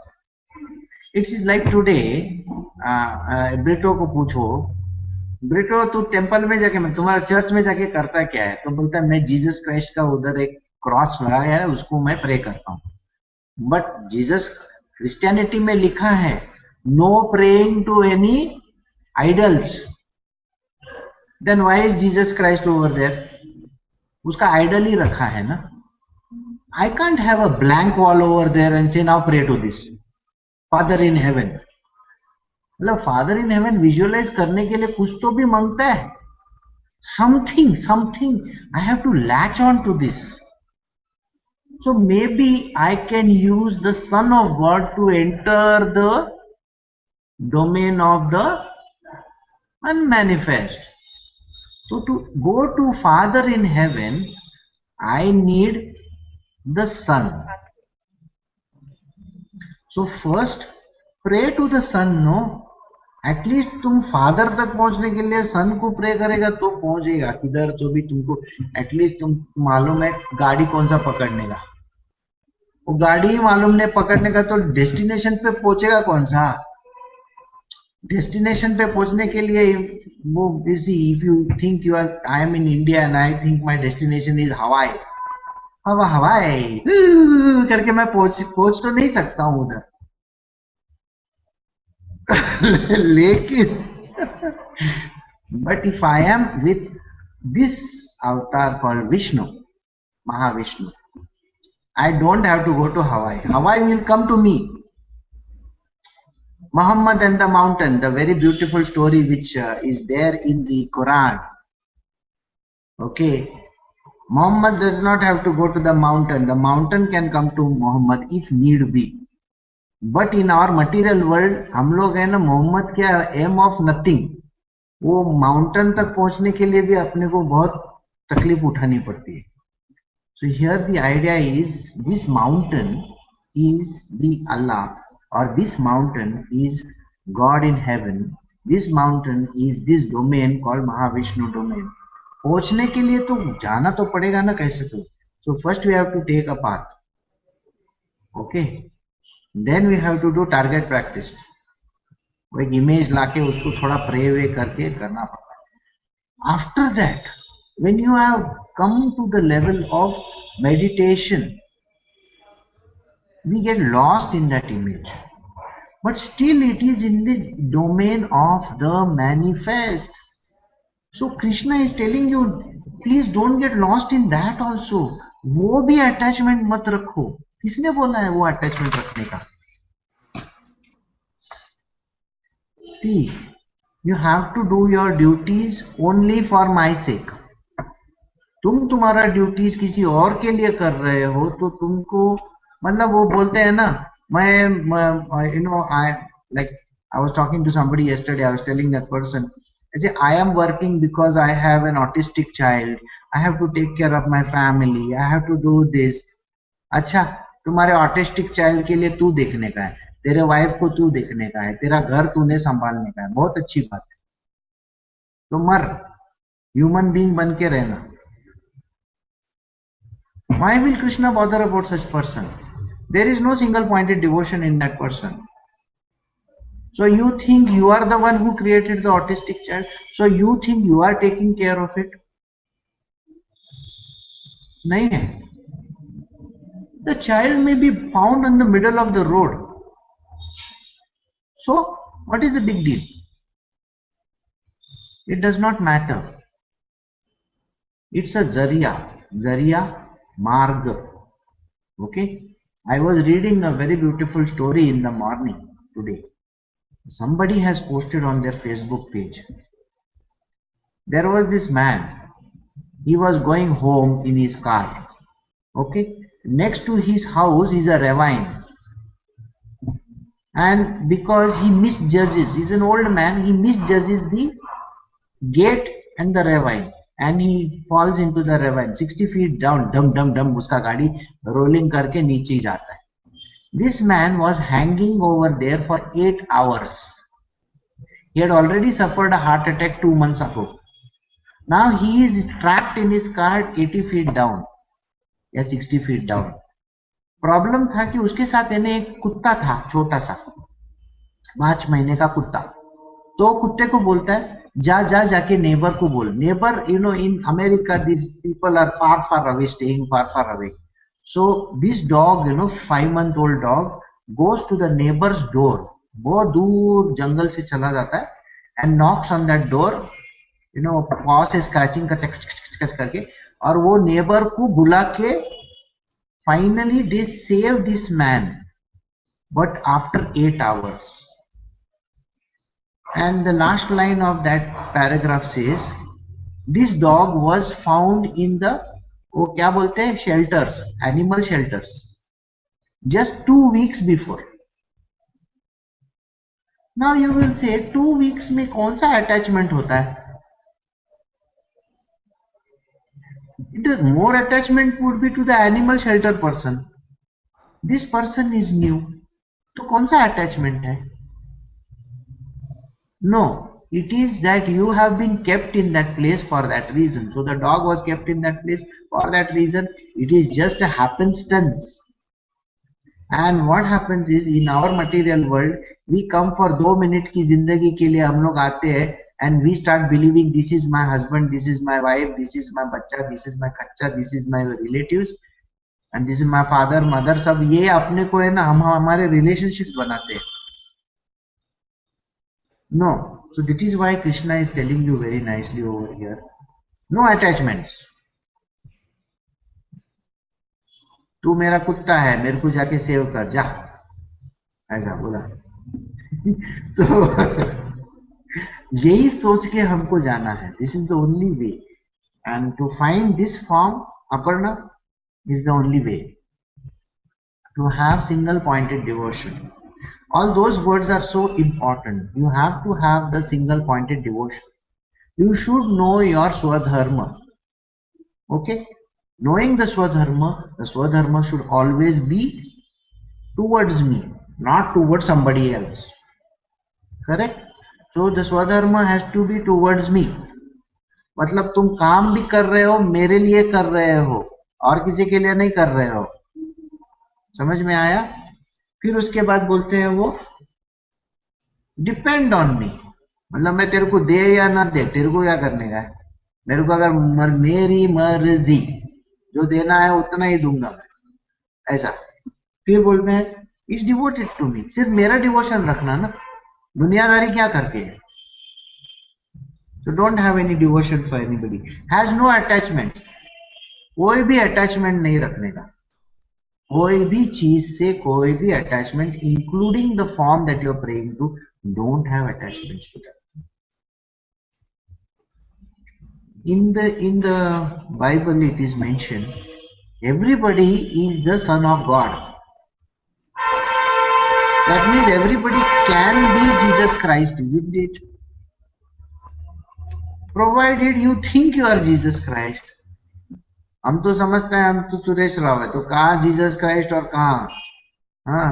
Speaker 1: It is like today, Brito को पूछो, Brito तू temple में जाके, मैं तुम्हारा church में जाके करता क्या है? तो बोलता है मैं जीसस क्राइस्ट का उधर एक क्रॉस लगाया है, उसको मैं प्रे करता हूँ. बट जीसस क्रिश्चियनिटी में लिखा है no praying to any idols. Then why is Jesus Christ over there? उसका आइडल ही रखा है ना. I can't have a blank wall over there and say now pray to this father in heaven. मतलब father in heaven visualise करने के लिए कुछ तो भी मांगता है. Something I have to latch on to this. So maybe I can use the son of God to enter the domain of the unmanifest. So to go to Father in heaven, I need the Son. So first pray to the Son, no? At least तुम Father तक पहुंचने के लिए Son को pray करेगा तो पहुंचेगा किधर. तो भी तुमको एटलीस्ट तुम मालूम है गाड़ी कौन सा पकड़ने का. वो गाड़ी ही मालूम नहीं पकड़ने का तो डेस्टिनेशन पे पहुंचेगा कौन सा. डेस्टिनेशन पे पहुंचने के लिए वो busy. If you think you are, I am in India and I think my destination is Hawaii, Hawaii करके मैं पहुंच तो नहीं सकता हूं उधर. लेकिन but if I am with this avatar called Vishnu, Mahavishnu, I don't have to go to Hawaii. Hawaii will come to me. Muhammad and the mountain, the very beautiful story which is there in the Quran. Okay, Muhammad does not have to go to the mountain can come to Muhammad if need be. But in our material world, हम लोग है ना, मोहम्मद क्या, aim of nothing. वो mountain तक पहुंचने के लिए भी अपने को बहुत तकलीफ उठानी पड़ती है. So here the idea is this mountain is the Allah, or this mountain is God in heaven. This mountain is this domain called Mahavishnu domain. पहुंचने के लिए तो जाना तो पड़ेगा ना कैसे तो. So first we have to take a path. Okay. Then we have to do target practice. वो एक इमेज लाके उसको थोड़ा प्रे वे करके करना पड़ता है. After that, when you have come to the level of meditation, we get lost in that image, but still it is in the domain of the manifest. So Krishna is telling you, please don't get lost in that also. वो भी attachment मत रखो. किसने बोला है वो attachment रखने का? See, you have to do your duties only for my sake. तुम तुम्हारा ड्यूटीज किसी और के लिए कर रहे हो तो तुमको, मतलब वो बोलते हैं ना, मैं you know, I was talking to somebody yesterday. I was telling that person, I say I am working because I have an autistic child. I have to take care of my family. I have to do this. अच्छा, तुम्हारे autistic child के लिए तू देखने का है, तेरे wife को तू देखने का है, तेरा घर तूने संभालने का है, बहुत अच्छी बात है. तो मर, ह्यूमन बीइंग बन के रहना. Why will Krishna bother about such person? There is no single pointed devotion in that person. So you think you are the one who created the autistic child, so you think you are taking care of it? नहीं है. The child may be found in the middle of the road. So what is the big deal? It does not matter. It's a zariya, marg. Okay, I was reading a very beautiful story in the morning today. Somebody has posted on their Facebook page. There was this man. He was going home in his car. Okay, next to his house is a ravine, and because he misjudges, he's an old man, he misjudges the gate and the ravine, and he falls into the ravine 60 feet down. Dum dum dum uska gaadi rolling karke niche jata hai. This man was hanging over there for 8 hours. He had already suffered a heart attack 2 months ago. Now he is trapped in his car 80 feet down या 60 feet down. Problem था कि उसके साथ एक कुत्ता था, छोटा सा 5 महीने का कुत्ता. तो कुत्ते को बोलता है जाके नेबर को बोल. Neighbour, you know, in America these people are far away, staying far away. So this dog, 5-month-old dog goes to the neighbor's door. बहुत दूर जंगल से चला जाता है and knocks on that door, paw से scratching करके, और वो नेबर को बुला के finally they save this man, but after 8 hours. And the last line of that paragraph says, this dog was found in the, वो क्या बोलते हैं, shelters, animal shelters, just 2 weeks before. Now you will say 2 weeks में कौन सा attachment होता है? The more attachment would be to the animal shelter person. This person is new. तो कौन सा attachment है? No, it is that you have been kept in that place for that reason. So the dog was kept in that place for that reason. It is just a happenstance. And what happens is, in our material world, we come for 2 minute की जिंदगी के लिए हम लोग आते हैं, and we start believing this is my husband, this is my wife, this is my बच्चा, this is my कच्चा, this is my relatives, and this is my father, mother. सब ये अपने को है ना, हम हमारे relationships बनाते हैं. No, so that is why Krishna is telling you very nicely over here, no attachments. तू मेरा कुत्ता है, मेरे को जाके सेव कर जा, ऐसा बोला. तो यही सोच के हमको जाना है. This is the only way, and to find this form, Aparna, is the only way to have single pointed devotion. All those words are so important. You have to have the single pointed devotion. You should know your Swadharma. Okay? Knowing the Swadharma should always be towards me, not towards somebody else. Correct? So the Swadharma has to be towards me. मतलब तुम काम भी कर रहे हो, मेरे लिए कर रहे हो, और किसी के लिए नहीं कर रहे हो. समझ में आया? फिर उसके बाद बोलते हैं वो डिपेंड ऑन मी. मतलब मैं तेरे को दे या ना दे, तेरे को क्या करने का है? मेरे को अगर मेरी मर्जी, जो देना है उतना ही दूंगा मैं, ऐसा. फिर बोलते हैं इज डिवोटेड टू मी. सिर्फ मेरा डिवोशन रखना ना, दुनियादारी क्या करके है. So don't have any devotion for anybody. Has no attachments. कोई भी अटैचमेंट नहीं रखने का. कोई भी चीज से कोई भी attachment, including the form that you are praying to, don't have attachments to that. In the Bible it is mentioned, everybody is the son of God. That means everybody can be Jesus Christ, isn't it? Provided you think you are Jesus Christ. हम तो समझते हैं हम तो सुरेश राव है, तो कहाँ Jesus Christ और कहाँ, हाँ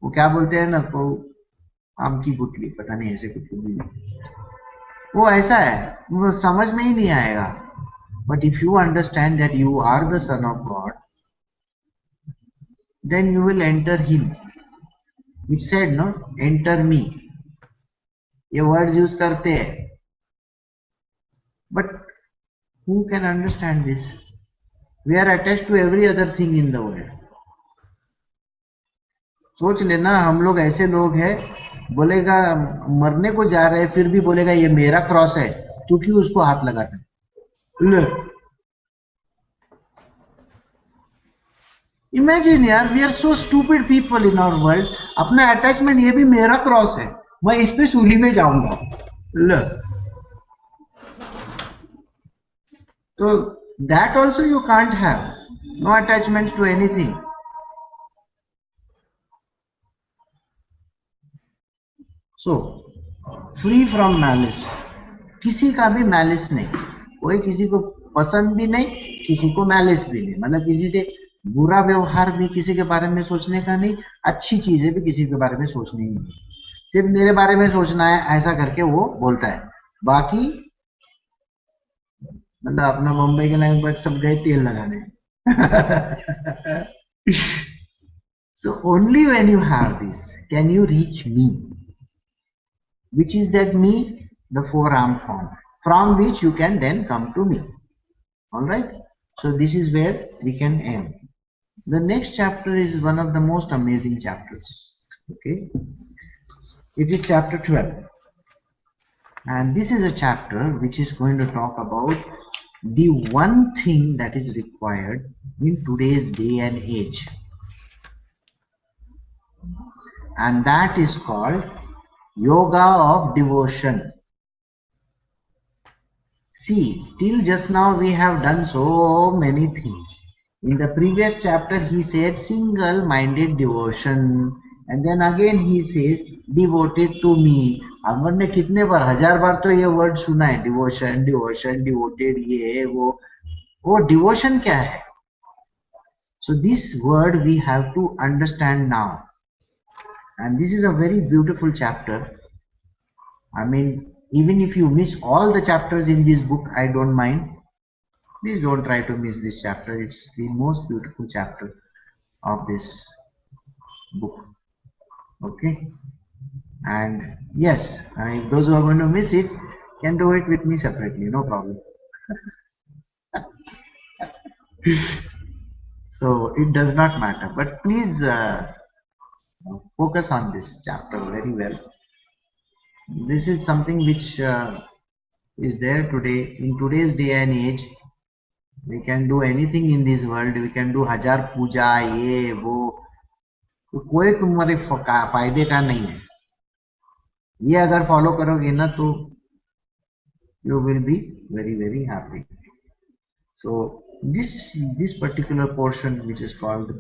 Speaker 1: वो क्या बोलते हैं ना, को आम की गुटली, पता नहीं ऐसे कुछ भी, वो ऐसा है, वो समझ में ही नहीं आएगा. But if you understand that you are the son of God, then you will enter him. It said no, enter me. ये वर्ड्स यूज करते हैं, but who can understand this? We are attached to every other thing in the world. सोच लेना, हम लोग ऐसे लोग हैं, बोलेगा मरने को जा रहे हैं, फिर भी बोलेगा ये मेरा क्रॉस है, तू क्यों उसको हाथ लगाता है? इमेजिन यार, we are so stupid people in our world. अपना अटैचमेंट, ये भी मेरा क्रॉस है, मैं इस पे सूली में जाऊंगा. ल तो that also you can't have. No attachment to anything. So free from malice. किसी का भी मैलिस नहीं. कोई किसी को पसंद भी नहीं, किसी को मैलिस भी नहीं. मतलब किसी से बुरा व्यवहार भी किसी के बारे में सोचने का नहीं, अच्छी चीजें भी किसी के बारे में सोचनी नहीं. सिर्फ मेरे बारे में सोचना है, ऐसा करके वो बोलता है. बाकी मतलब अपना मुंबई के लगभग सब गए तेल लगाने. So only when you have this can you reach me. Which is that me? The four-arm form, from which you can then come to me. Alright? So this is where we can end. The next chapter is one of the most amazing chapters. Okay? It is chapter 12. And this is a chapter which is going to talk about the one thing that is required in today's day and age. And that is called yoga of devotion. See, till just now we have done so many things. In the previous chapter he said single-minded devotion, and then again he says devoted to me. हमने कितने बार, 1000 बार तो ये word सुना है, devotion devotion devoted, ये वो devotion क्या है? So this word we have to understand now, and this is a very beautiful chapter. I mean, even if you miss all the chapters in this book, I don't mind. Please don't try to miss this chapter. It's the most beautiful chapter of this book. Okay? And yes, if those who are going to miss it can do it with me separately, no problem. So it does not matter. But please focus on this chapter very well. This is something which is there today. In today's day and age, we can do anything in this world. We can do 1000 पूजा, ये वो, तो कोई तुम्हारे फायदे का नहीं है. ये अगर फॉलो करोगे ना तो you will be very very happy. So this particular portion, which is called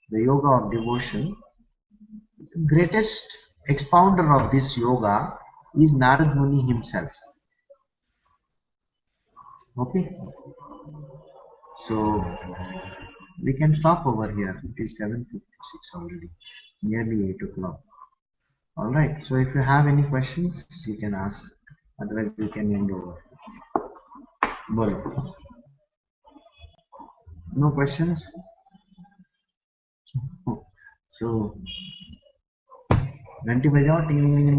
Speaker 1: the yoga of devotion, the greatest expounder of this yoga is Narad Muni himself. Okay, so we can stop over here. It is 7:56 already, nearly 8 o'clock. Alright, so if you have any questions, you can ask. Otherwise, we can end over. Bolo. No questions? So, घंटी बजाओ, टिंग